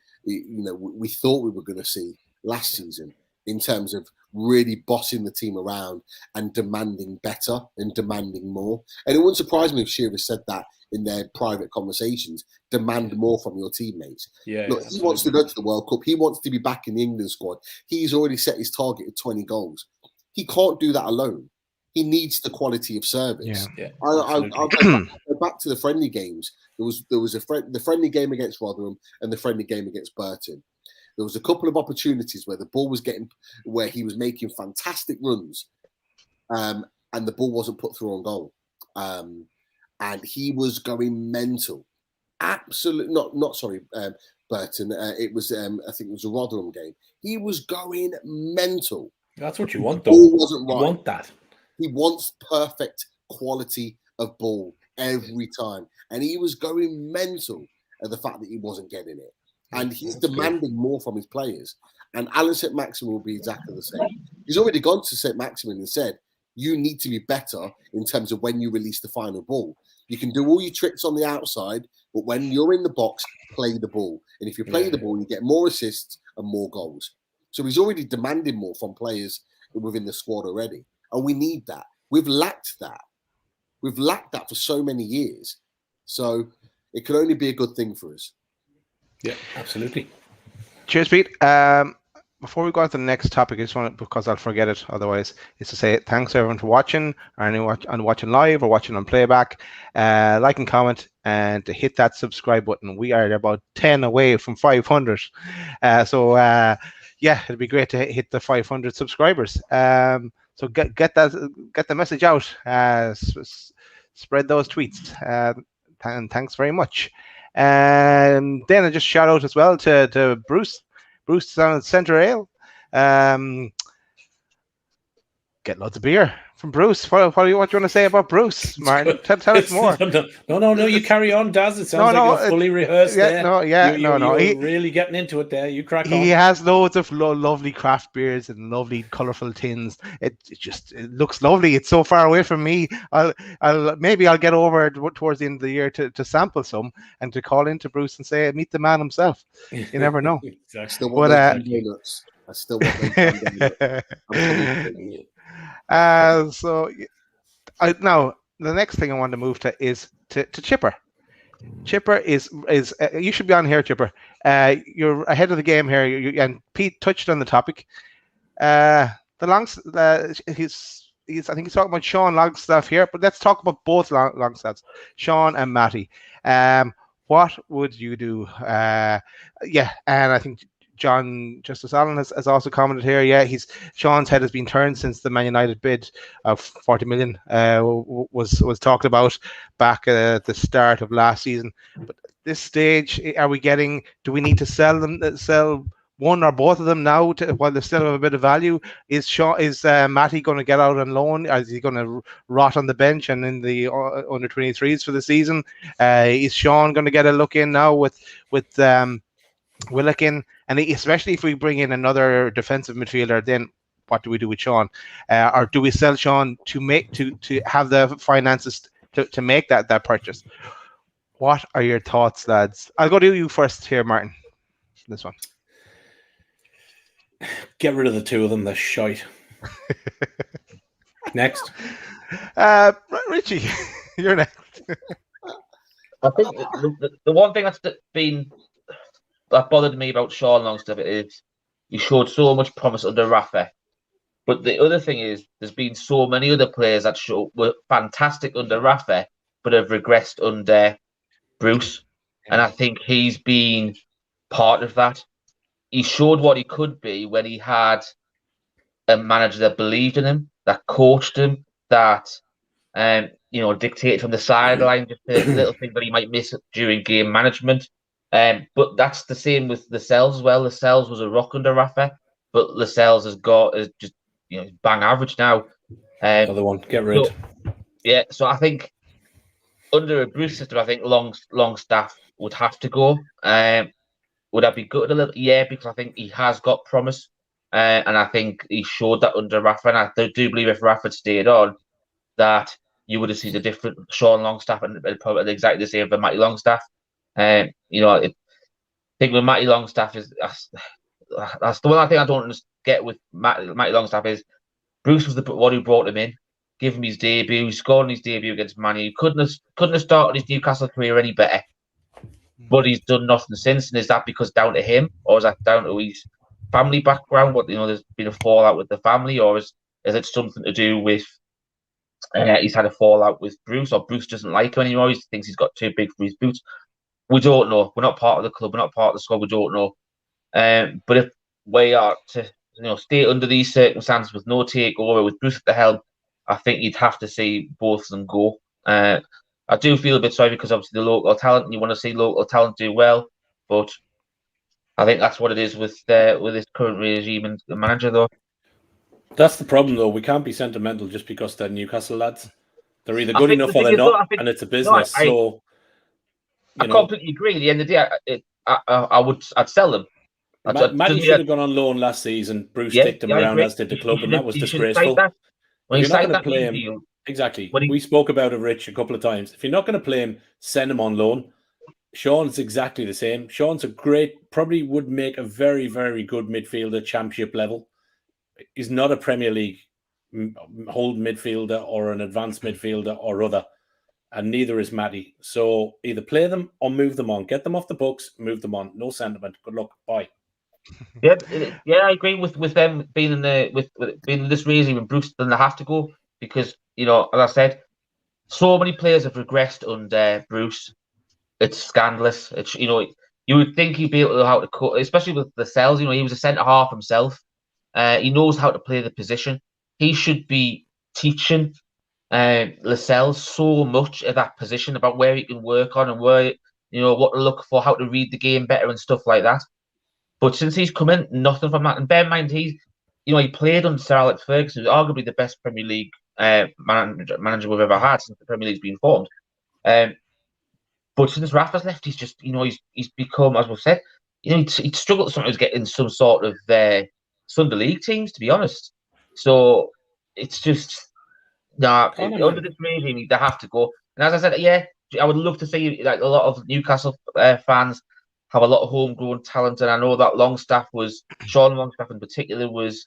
Speaker 2: thought we were going to see last season, in terms of really bossing the team around and demanding better and demanding more. And it wouldn't surprise me if Shearer said that in their private conversations. Demand more from your teammates.
Speaker 4: Yeah,
Speaker 2: look, he wants to go to the World Cup. He wants to be back in the England squad. He's already set his target at 20 goals. He can't do that alone. He needs the quality of service.
Speaker 4: Yeah,
Speaker 2: I'll go back to the friendly games. There was the friendly game against Rotherham and the friendly game against Burton. There was a couple of opportunities where the ball was where he was making fantastic runs, and the ball wasn't put through on goal, and he was going mental. Absolutely not. Sorry, Burton. It was I think it was a Rotherham game. He was going mental.
Speaker 4: That's what you want, though.
Speaker 2: Ball wasn't right.
Speaker 4: You want that.
Speaker 2: He wants perfect quality of ball every time, and he was going mental at the fact that he wasn't getting it. And he's demanding more from his players. And Alan St. Maximin will be exactly the same. He's already gone to St. Maximin and said, you need to be better in terms of when you release the final ball. You can do all your tricks on the outside, but when you're in the box, play the ball. And if you play the ball, you get more assists and more goals. So he's already demanding more from players within the squad already. And we need that. We've lacked that. We've lacked that for so many years. So it can only be a good thing for us.
Speaker 4: Yeah, absolutely.
Speaker 1: Cheers, Pete. Before we go on to the next topic, I just want to, because I'll forget it otherwise, is to say thanks everyone for watching, or watching live or watching on playback. Like and comment, and to hit that subscribe button. We are about 10 away from 500. Yeah, it'd be great to hit the 500 subscribers. So get the message out. Spread those tweets. And thanks very much. And then I just shout out as well to Bruce. Bruce down at Centre Ale. Get loads of beer from Bruce. What do you want to say about Bruce, Martin? Tell us more.
Speaker 4: No, you carry on, Daz. It sounds like you're fully rehearsed there. You're really getting into it there. You crack on.
Speaker 1: He has loads of lovely craft beers and lovely colourful tins. It looks lovely. It's so far away from me. I'll get over towards the end of the year to sample some and to call into Bruce and say, meet the man himself. You never know.
Speaker 2: Exactly. I still want donuts.
Speaker 1: Now the next thing I want to move to is to Chipper. Chipper is you should be on here, Chipper. You're ahead of the game here. And Pete touched on the topic. I think he's talking about Sean Longstaff here, but let's talk about both Longstaffs, Sean and Matty. What would you do? And I think John Justice Allen has also commented here. Sean's head has been turned since the Man United bid of 40 million was talked about back at the start of last season. But at this stage, do we need to sell one or both of them now while they still have a bit of value? Is Matty going to get out on loan? Is he going to rot on the bench and in the under 23s for the season? Is Sean going to get a look in now with Willock in, and especially if we bring in another defensive midfielder, then what do we do with Sean? Or do we sell Sean to have the finances to make that purchase? What are your thoughts, lads? I'll go to you first here, Martin. This one.
Speaker 4: Get rid of the two of them. They're shite. Next.
Speaker 1: Richie, you're next.
Speaker 5: I think the one thing that bothered me about Sean Longstaff is he showed so much promise under Rafa. But the other thing is, there's been so many other players that were fantastic under Rafa, but have regressed under Bruce. And I think he's been part of that. He showed what he could be when he had a manager that believed in him, that coached him, that dictated from the sideline, just a little thing that he might miss during game management. But that's the same with Lascelles as well. Lascelles was a rock under Rafa, but Lascelles is just bang average now.
Speaker 4: Another one, get rid.
Speaker 5: So I think under a Bruce system, I think Longstaff would have to go. Would that be good a little? Yeah, because I think he has got promise, and I think he showed that under Rafa. And I do believe if Rafa stayed on, that you would have seen a different Sean Longstaff and probably exactly the same for Matty Longstaff. I think with Matty Longstaff that's the one thing I don't get with Matty Longstaff is Bruce was the one who brought him in, give him his debut, scored on his debut against Man U. Couldn't have started his Newcastle career any better. But he's done nothing since. And is that because down to him, or is that down to his family background? There's been a fallout with the family, or is it something to do with he's had a fallout with Bruce, or Bruce doesn't like him anymore? He thinks he's got too big for his boots. We don't know. We're not part of the club. We're not part of the squad. We don't know. But if we are to stay under these circumstances with no takeover, with Bruce at the helm, I think you'd have to see both of them go. I do feel a bit sorry because obviously the local talent, you want to see local talent do well, but I think that's what it is with this current regime and the manager, though.
Speaker 4: That's the problem, though. We can't be sentimental just because they're Newcastle lads. They're either good enough or they're not, and it's a business. I
Speaker 5: completely agree. At the end of the day, I'd sell them.
Speaker 4: Matty should have gone on loan last season. Bruce sticked him around, as did the club, and that was disgraceful.
Speaker 5: When
Speaker 4: you're not going
Speaker 5: to
Speaker 4: play him, exactly. We spoke about it, Rich, a couple of times. If you're not going to play him, send him on loan. Sean's exactly the same. Sean's probably would make a very, very good midfielder, championship level. He's not a Premier League hold midfielder or an advanced midfielder or other, and neither is Matty. So either play them or move them on. Get them off the books, move them on. No sentiment. Good luck. Bye.
Speaker 5: Yeah, I agree with them being in this regime, and Bruce doesn't have to go because as I said, so many players have regressed under Bruce. It's scandalous. It's you would think he'd be able to know how to cut, especially with Lascelles. He was a centre half himself. He knows how to play the position. He should be teaching Lascelles so much at that position about where he can work on and where what to look for, how to read the game better and stuff like that. But since he's come in, nothing from that. And bear in mind, he played under Sir Alex Ferguson, who's arguably the best Premier League manager we've ever had since the Premier League's been formed. But since Rafa's left, he's just, he's become, as we've said, he'd struggled to sometimes get in some sort of Sunday League teams, to be honest. So it's just, under this regime, they have to go. And as I said, I would love to see like a lot of Newcastle fans have a lot of homegrown talent, and I know that Sean Longstaff in particular was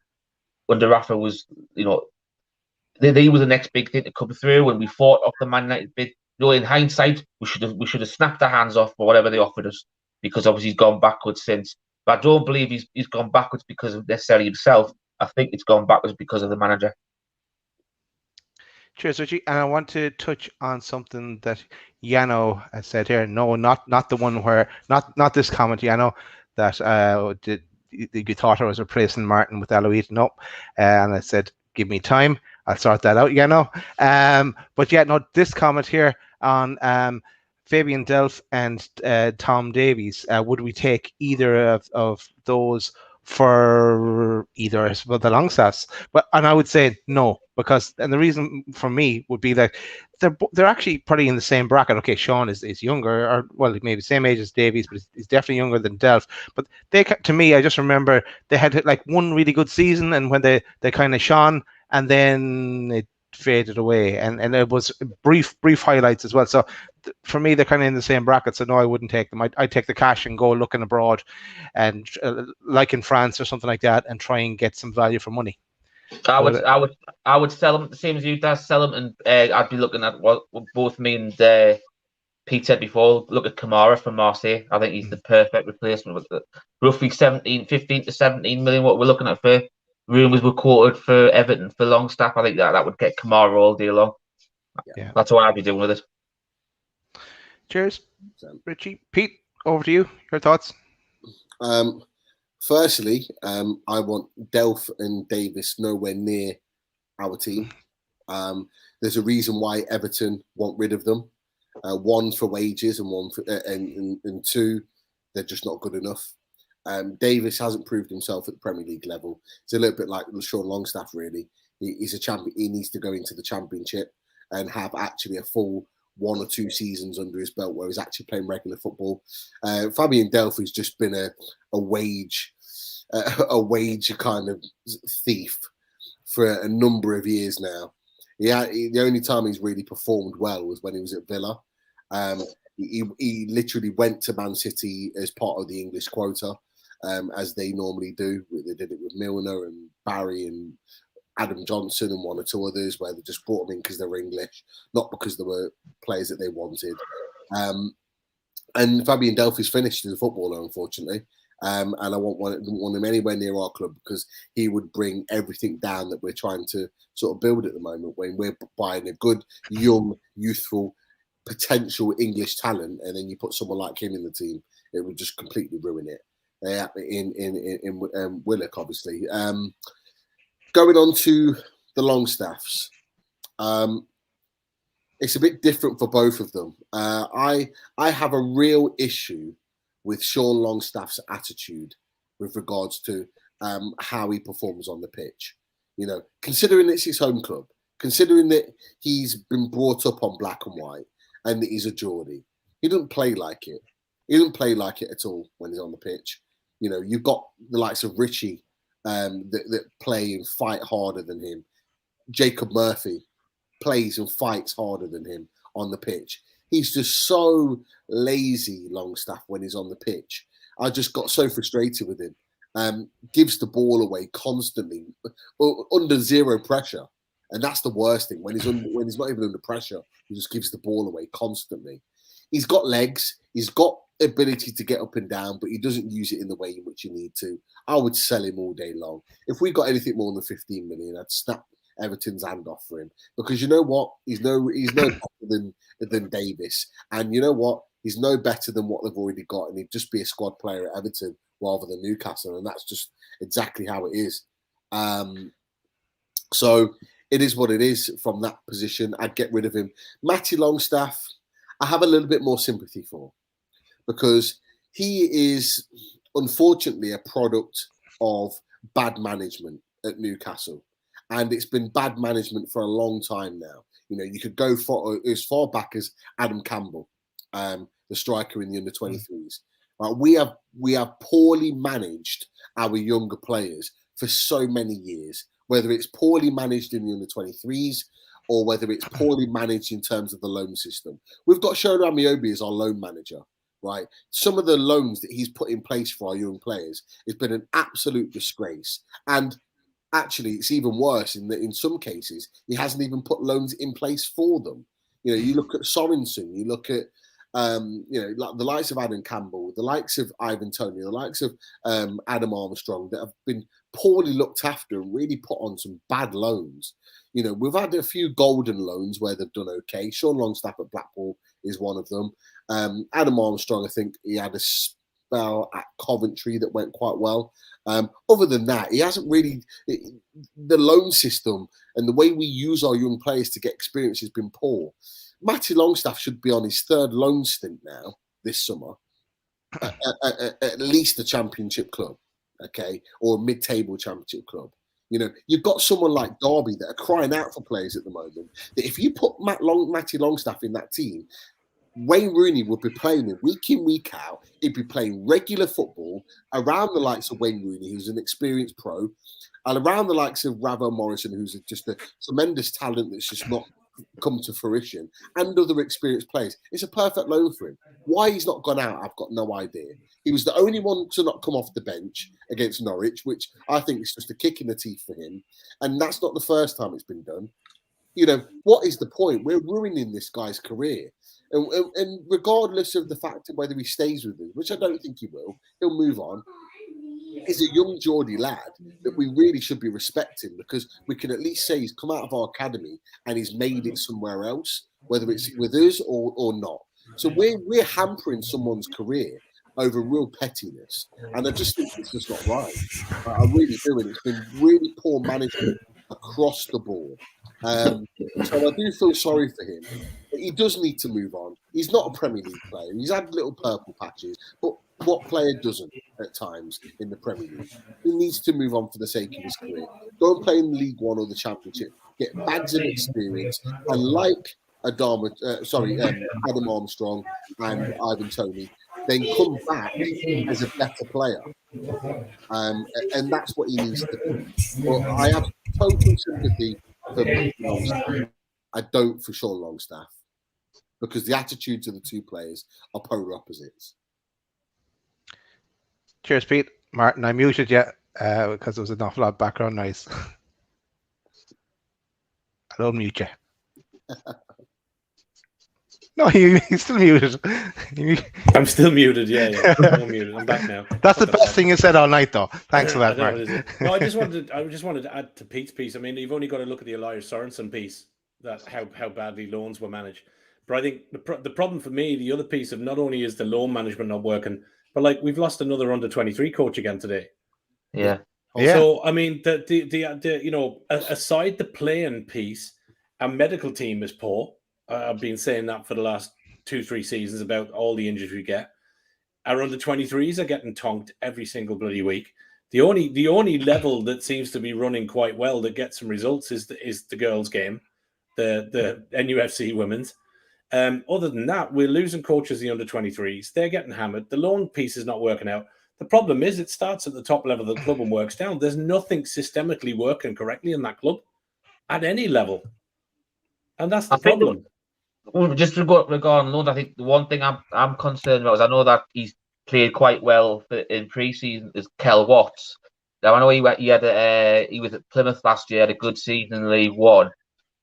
Speaker 5: under Rafa was, they were the next big thing to come through when we fought off the Man United bid. In hindsight, we should have snapped our hands off for whatever they offered us, because obviously he's gone backwards since. But I don't believe he's gone backwards because of necessarily himself. I think it's gone backwards because of the manager.
Speaker 1: Cheers, Richie. And I want to touch on something that Yano has said here. No, not the one where not this comment, Yano, that you thought I was replacing Martin with Eloise. Nope. And I said, give me time. I'll sort that out, Yano. But this comment here on Fabian Delph and Tom Davies. Would we take either of those for either of the Longstaffs? And I would say no, and the reason for me would be that they're actually pretty in the same bracket. Okay, Sean is younger, or well, maybe same age as Davies, but he's definitely younger than Delph. But to me, I just remember they had like one really good season, and when they kind of shone, and then it faded away, and it was brief highlights as well. So for me, they're kind of in the same bracket. So no, I wouldn't take them. I'd take the cash and go looking abroad, and like in France or something like that, and try and get some value for money.
Speaker 5: I would sell him the same as you, Daz. Sell him, and I'd be looking at what both me and Pete said before. Look at Kamara from Marseille. I think he's the perfect replacement with roughly 15 to 17 million. What we're looking at for rumours were quoted for Everton for Longstaff. I think that would get Kamara all day long.
Speaker 1: Yeah,
Speaker 5: that's what I'd be doing with it.
Speaker 1: Cheers, Richie. Pete, over to you. Your thoughts?
Speaker 2: Firstly, I want Delph and Davis nowhere near our team. There's a reason why Everton want rid of them. One, for wages, and one for, and two, they're just not good enough. Davis hasn't proved himself at the Premier League level. It's a little bit like Sean Longstaff, really. He's a champion. He needs to go into the Championship and have actually a full 1 or 2 seasons under his belt where he's actually playing regular football. Fabian Delph has just been a wage kind of thief for a number of years now. The only time he's really performed well was when he was at Villa. He literally went to Man City as part of the English quota, as they normally do. They did it with Milner and Barry and Adam Johnson and 1 or 2 others, where they just brought them in because they were English, not because they were players that they wanted. And Fabian Delph is finished as a footballer, unfortunately. And I don't want him anywhere near our club, because he would bring everything down that we're trying to sort of build at the moment, when we're buying a good, young, youthful, potential English talent, and then you put someone like him in the team, it would just completely ruin it. In Willock, obviously. Going on to the Longstaffs, it's a bit different for both of them. I have a real issue with Sean Longstaff's attitude with regards to how he performs on the pitch. You know, considering it's his home club, considering that he's been brought up on black and white and that he's a Geordie, he doesn't play like it. He doesn't play like it at all when he's on the pitch. You know, you've got the likes of Richie that play and fight harder than him. Jacob Murphy plays and fights harder than him on the pitch. He's just so lazy, Longstaff, when he's on the pitch. I just got so frustrated with him. Gives the ball away constantly, under zero pressure. And that's the worst thing. When he's not even under pressure, he just gives the ball away constantly. He's got legs. He's got ability to get up and down, but he doesn't use it in the way in which you need to. I would sell him all day long. If we got anything more than 15 million, I'd snap Everton's hand off for him, because you know what? He's no better than Davis, and you know what? He's no better than what they've already got, and he'd just be a squad player at Everton rather than Newcastle, and that's just exactly how it is. So it is what it is from that position. I'd get rid of him. Matty Longstaff, I have a little bit more sympathy for, because he is unfortunately a product of bad management at Newcastle. And it's been bad management for a long time now. You know, you could go as far back as Adam Campbell, the striker in the under-23s. We have poorly managed our younger players for so many years, whether it's poorly managed in the under-23s or whether it's poorly managed in terms of the loan system. We've got Shola Amiobi as our loan manager, right? Some of the loans that he's put in place for our young players has been an absolute disgrace. And actually, it's even worse in that in some cases, he hasn't even put loans in place for them. You know, you look at Sorensen, you look at, like the likes of Adam Campbell, the likes of Ivan Toney, the likes of Adam Armstrong, that have been poorly looked after and really put on some bad loans. You know, we've had a few golden loans where they've done okay. Sean Longstaff at Blackpool is one of them. Adam Armstrong, I think he had a spell at Coventry that went quite well. Other than that, he hasn't really. The loan system and the way we use our young players to get experience has been poor. Matty Longstaff should be on his 3rd loan stint now this summer, at least a championship club, okay, or a mid-table championship club. You know, you've got someone like Derby that are crying out for players at the moment. That if you put Matty Longstaff in that team, Wayne Rooney would be playing him week in, week out. He'd be playing regular football around the likes of Wayne Rooney, who's an experienced pro, and around the likes of Ravo Morrison, who's just a tremendous talent that's just not come to fruition, and other experienced players. It's a perfect loan for him. Why he's not gone out, I've got no idea. He was the only one to not come off the bench against Norwich, which I think is just a kick in the teeth for him. And that's not the first time it's been done. You know, what is the point? We're ruining this guy's career. And regardless of the fact of whether he stays with us, which I don't think he will, he'll move on. He's a young Geordie lad that we really should be respecting, because we can at least say he's come out of our academy and he's made it somewhere else, whether it's with us or not. So we're hampering someone's career over real pettiness, and I just think it's just not right. I really do, and it's been really poor management across the board. So I do feel sorry for him. But he does need to move on. He's not a Premier League player. He's had little purple patches, but what player doesn't at times in the Premier League? He needs to move on for the sake of his career. Go and play in League One or the Championship. Get bags of experience, and like Adam Armstrong and Ivan Toney, then come back as a better player. And that's what he needs to do. Well, I have total sympathy for Longstaff. I don't for Sean Longstaff, because the attitudes of the two players are polar opposites.
Speaker 1: Cheers, Pete. Martin, I muted you because there was an awful lot of background noise. I'll unmute you. No, he's still muted.
Speaker 4: I'm still muted, yeah. I'm muted. I'm back now.
Speaker 1: That's the best thing you said all night, though. Thanks for that,
Speaker 4: Martin. No, I just wanted to add to Pete's piece. I mean, you've only got to look at the Elias Sorensen piece, that how badly loans were managed. But I think the problem for me, the other piece of not only is the loan management not working, but like we've lost another under-23 coach again today.
Speaker 5: Yeah.
Speaker 4: So I mean, the you know, aside the playing piece, our medical team is poor. I've been saying that for the last 2-3 seasons about all the injuries we get. Our under-23s are getting tonked every single bloody week. The only level that seems to be running quite well that gets some results is the girls' game, the NUFC women's. Other than that, we're losing coaches the under-23s. They're getting hammered. The loan piece is not working out. The problem is it starts at the top level of the club and works down. There's nothing systemically working correctly in that club at any level. And that's the problem.
Speaker 5: Just regarding loans, I think the one thing I'm concerned about is I know that he's played quite well in pre-season is Kel Watts. Now I know he was at Plymouth last year, had a good season in League One,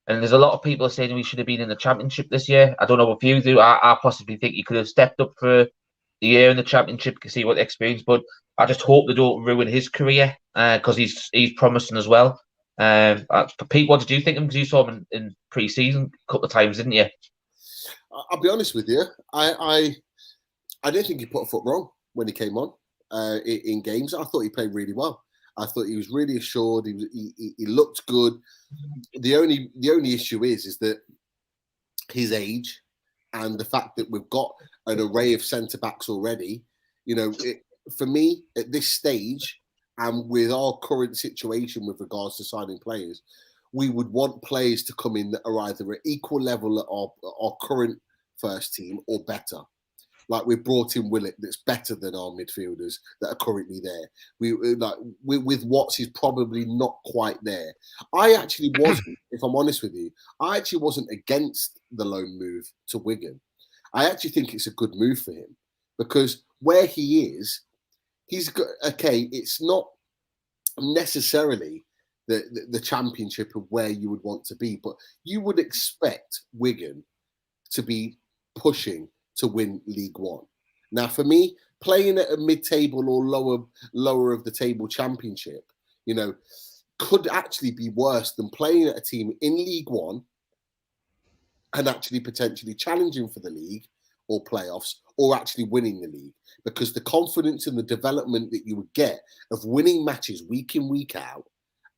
Speaker 5: and there's a lot of people saying we should have been in the Championship this year. I don't know if you do. I possibly think he could have stepped up for the year in the Championship to see what the experience. But I just hope they don't ruin his career because he's promising as well. Pete, what did you think of him? Because you saw him in pre-season a couple of times, didn't you?
Speaker 2: I'll be honest with you. I didn't think he put a foot wrong when he came on in games. I thought he played really well. I thought he was really assured. He looked good. The only issue is that his age and the fact that we've got an array of centre backs already. You know, for me at this stage and with our current situation with regards to signing players, we would want players to come in that are either at equal level of our current first team or better. Like we've brought in Willett, that's better than our midfielders that are currently there. With Watts, he's probably not quite there. I actually wasn't, if I'm honest with you, I actually wasn't against the loan move to Wigan. I actually think it's a good move for him because where he is, he's got, okay, it's not necessarily the Championship of where you would want to be, but you would expect Wigan to be pushing to win League One. Now, for me, playing at a mid-table or lower of the table Championship, you know, could actually be worse than playing at a team in League One and actually potentially challenging for the league or playoffs or actually winning the league, because the confidence and the development that you would get of winning matches week in, week out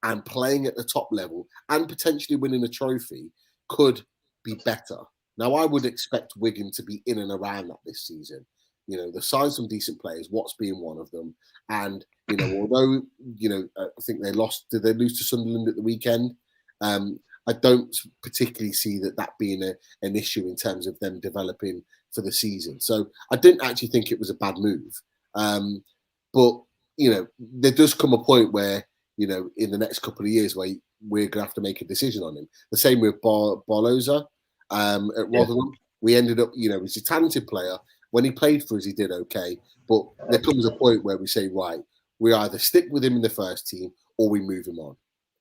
Speaker 2: and playing at the top level and potentially winning a trophy could be better. Now, I would expect Wigan to be in and around that this season. You know, they've signed some decent players, Watts being one of them. And, you know, although, you know, I think did they lose to Sunderland at the weekend? I don't particularly see that being an issue in terms of them developing for the season. So I didn't actually think it was a bad move. But, you know, there does come a point where, you know, in the next couple of years where we're going to have to make a decision on him. The same with Barloza at Rotherham. We ended up, he's a talented player. When he played for us, he did okay. But there comes a point where we say, right, we either stick with him in the first team or we move him on.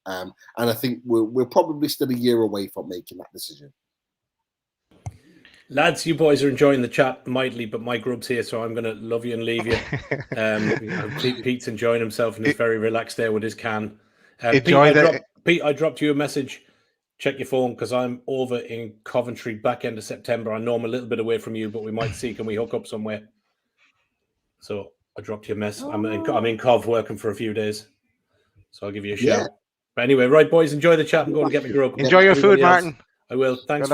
Speaker 2: And I think we're probably still a year away from making that decision.
Speaker 4: Lads, you boys are enjoying the chat mightily, but my grub's here, so I'm going to love you and leave you. Pete's enjoying himself and he's very relaxed there with his can. Pete, I dropped you a message. Check your phone because I'm over in Coventry back end of September. I know I'm a little bit away from you, but we might see, can we hook up somewhere? So I dropped you a mess. I'm in Cov working for a few days. So I'll give you a shout. Yeah. But anyway, right, boys, enjoy the chat. I'm going to get my grub.
Speaker 1: Enjoy your food, Martin.
Speaker 4: I will. Thanks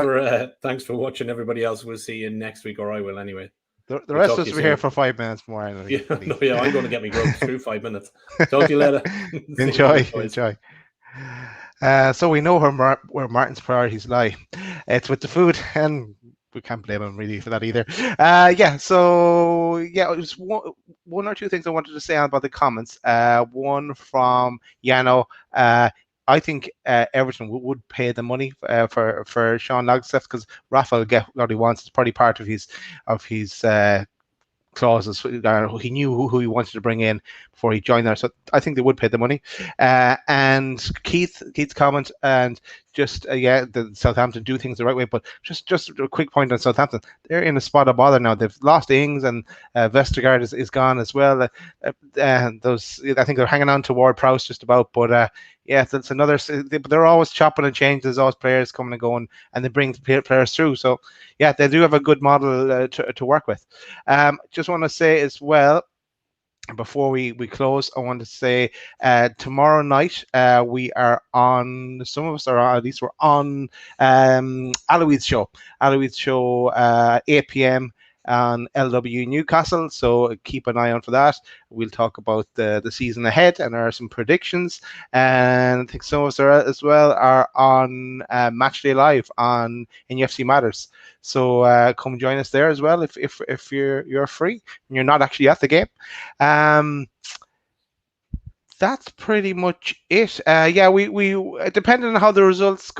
Speaker 4: for watching, everybody else. We'll see you next week, or I will anyway.
Speaker 1: The rest of us will be here for 5 minutes more.
Speaker 4: I'm going to get me grub through 5 minutes. Talk to you later.
Speaker 1: Enjoy. So we know where Martin's priorities lie. It's with the food, and we can't blame him really for that either. It was one or two things I wanted to say about the comments. One from Yano. I think Everton would pay the money for Sean Longstaff because Rafa will get what he wants. It's probably part of his clauses. He knew who he wanted to bring in before he joined there, so I think they would pay the money. And Keith's comment, and just the Southampton do things the right way, but just a quick point on Southampton. They're in a spot of bother now. They've lost Ings, and Vestergaard is gone as well. Those, I think they're hanging on to Ward-Prowse just about, but that's another. They're always chopping and changing. There's always players coming and going, and they bring players through. So they do have a good model to work with. Just want to say as well, before we close, I want to say tomorrow night we are on. Some of us are on, at least we're on Aloyd's show. 8 p.m. on LW Newcastle, so keep an eye on for that. We'll talk about the season ahead, and there are some predictions, and I think some of us are as well are on Matchday Live on NUFC Matters. So come join us there as well if you're free and you're not actually at the game. That's pretty much it. We depending on how the result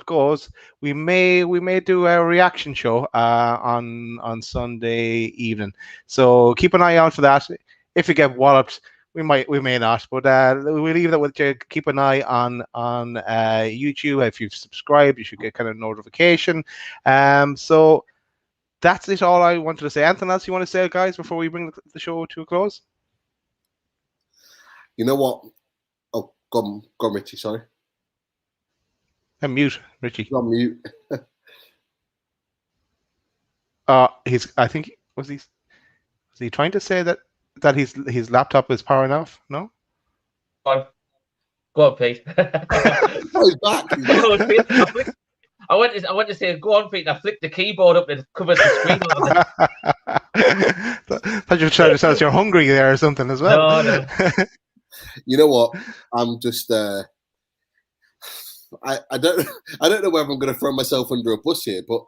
Speaker 1: goes, we may do a reaction show on Sunday evening. So keep an eye out for that. If you get walloped, we may not, but we'll leave that with you. Keep an eye on YouTube. If you've subscribed, you should get kind of notification. So that's it. All I wanted to say. Anything else you want to say, guys, before we bring the show to a close?
Speaker 2: You know what? Oh, go on, Richie. Sorry.
Speaker 1: I'm mute, Richie.
Speaker 2: Go on mute.
Speaker 1: I think was he trying to say that his laptop is powering off? No.
Speaker 5: Go on, Pete.
Speaker 2: He's back.
Speaker 5: I want to say, go on, Pete. I flicked the keyboard up and it covers the
Speaker 1: screen. Thought you were trying to tell us you're hungry there or something as well.
Speaker 5: No.
Speaker 2: You know what? I'm just I don't know whether I'm going to throw myself under a bus here, but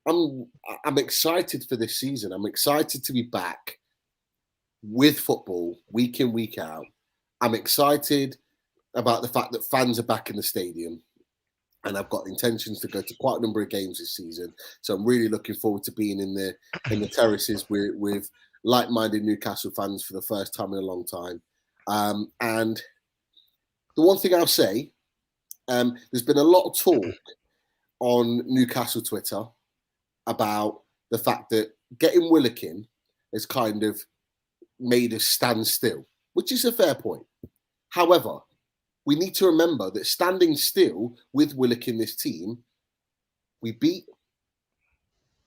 Speaker 2: I'm excited for this season. I'm excited to be back with football week in, week out. I'm excited about the fact that fans are back in the stadium, and I've got intentions to go to quite a number of games this season. So I'm really looking forward to being in the terraces with like-minded Newcastle fans for the first time in a long time. And the one thing I'll say, there's been a lot of talk on Newcastle Twitter about the fact that getting Willokin has kind of made us stand still, which is a fair point. However, we need to remember that standing still with Willock in this team, we beat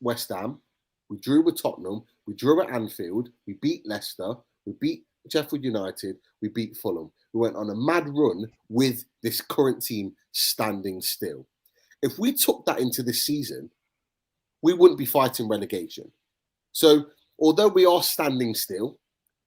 Speaker 2: West Ham, we drew with Tottenham, we drew at Anfield, we beat Leicester, we beat Sheffield United, we beat Fulham. We went on a mad run with this current team standing still. If we took that into this season, we wouldn't be fighting relegation. So although we are standing still,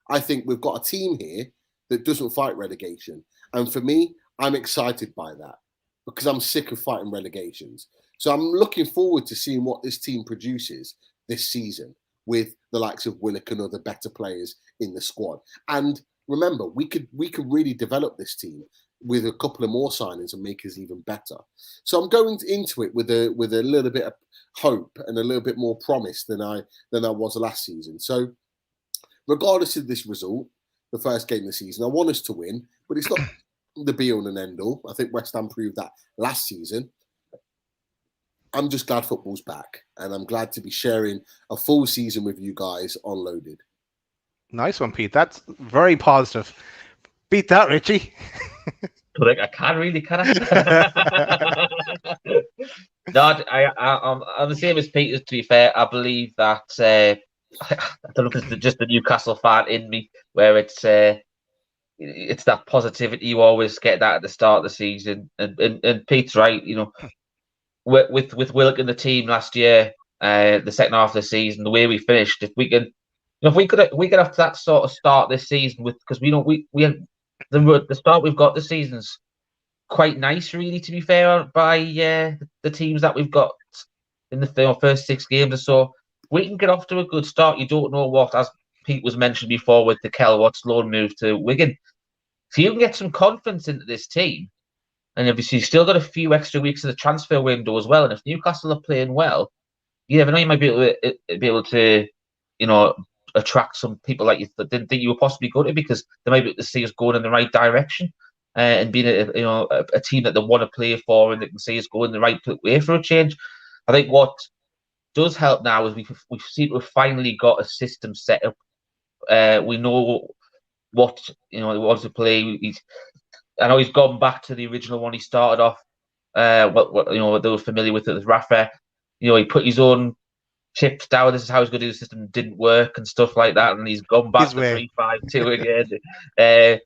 Speaker 2: I think we've got a team here that doesn't fight relegation. And for me, I'm excited by that because I'm sick of fighting relegations. So I'm looking forward to seeing what this team produces this season with the likes of Willock and other better players in the squad. And remember, we could really develop this team. with a couple of more signings and make us even better. So I'm going into it with a little bit of hope and a little bit more promise than I was last season. So regardless of this result, the first game of the season, I want us to win, but it's not the be-all and end-all. I think West Ham proved that last season. I'm just glad football's back, and I'm glad to be sharing a full season with you guys on Loaded.
Speaker 1: Nice one, Pete. That's very positive. Beat that, Richie.
Speaker 5: I can't really, can I? No, I'm the same as Peter, to be fair. I believe that, I don't know if it's just the Newcastle fan in me, where it's that positivity you always get that at the start of the season. And Pete's right, you know, with Willock and the team last year, the second half of the season, the way we finished, if we could have that sort of start this season because we had the start we've got this season's quite nice, really, to be fair, by the teams that we've got in the first 6 games or so. We can get off to a good start. You don't know what, as Pete was mentioned before, with the Kel Watts loan move to Wigan. So you can get some confidence into this team. And obviously, you've still got a few extra weeks in the transfer window as well. And if Newcastle are playing well, you never know, you might be able to, you know, attract some people like you that didn't think you were possibly going to, because they might be able to see us going in the right direction and being a team that they want to play for and they can see us going the right way for a change. I think what does help now is we seem to have finally got a system set up. We know what he wants to play. I know he's gone back to the original one he started off. What they were familiar with it with Rafa. You know, he put his own chips down. This is how he's going to do the system. Didn't work and stuff like that, and he's gone back to 3-5-2 again.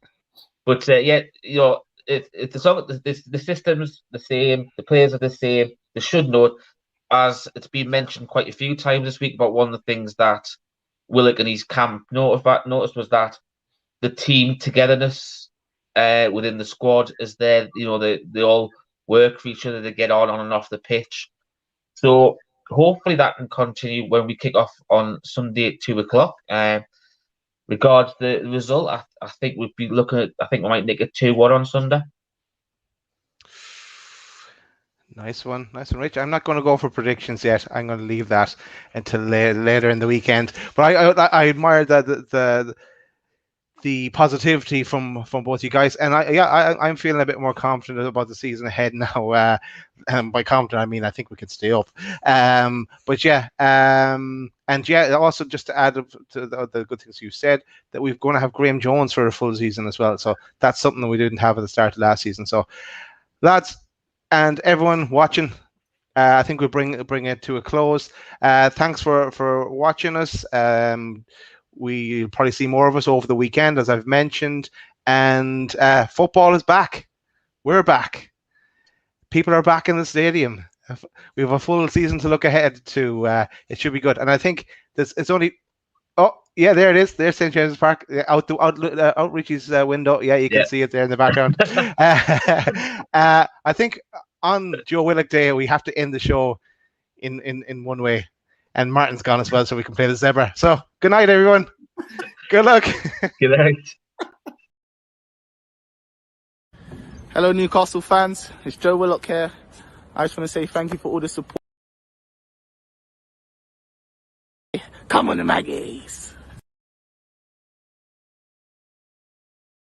Speaker 5: But yeah, you know, it's the system's the same. The players are the same. They should know it, as it's been mentioned quite a few times this week. About one of the things that Willock and his camp noticed was that the team togetherness within the squad is there. You know, they all work for each other. They get on and off the pitch. So hopefully that can continue when we kick off on Sunday at 2:00. Regards the result, I think we'd be looking at. I think we might nick a 2-1 on Sunday.
Speaker 1: Nice one, Rich. I'm not going to go for predictions yet. I'm going to leave that until later in the weekend. But I admire the positivity from both you guys, and I'm feeling a bit more confident about the season ahead now. By confident, I mean I think we could stay up. But yeah, and yeah, also just to add to the good things you said, that we're going to have Graham Jones for a full season as well. So that's something that we didn't have at the start of last season. So lads and everyone watching, I think we'll bring it to a close. Thanks for watching us. We'll probably see more of us over the weekend, as I've mentioned. And football is back. We're back. People are back in the stadium. We have a full season to look ahead to. It should be good. And I think it's only... Oh, yeah, there it is. There's St. James's Park. Out Richie's window. Yeah, you can see it there in the background. I think on Joe Willock Day, we have to end the show in one way. And Martin's gone as well, so we can play the zebra. So, good night, everyone. Good luck.
Speaker 5: Good night.
Speaker 3: Hello, Newcastle fans. It's Joe Willock here. I just want to say thank you for all the support. Come on, the Maggies.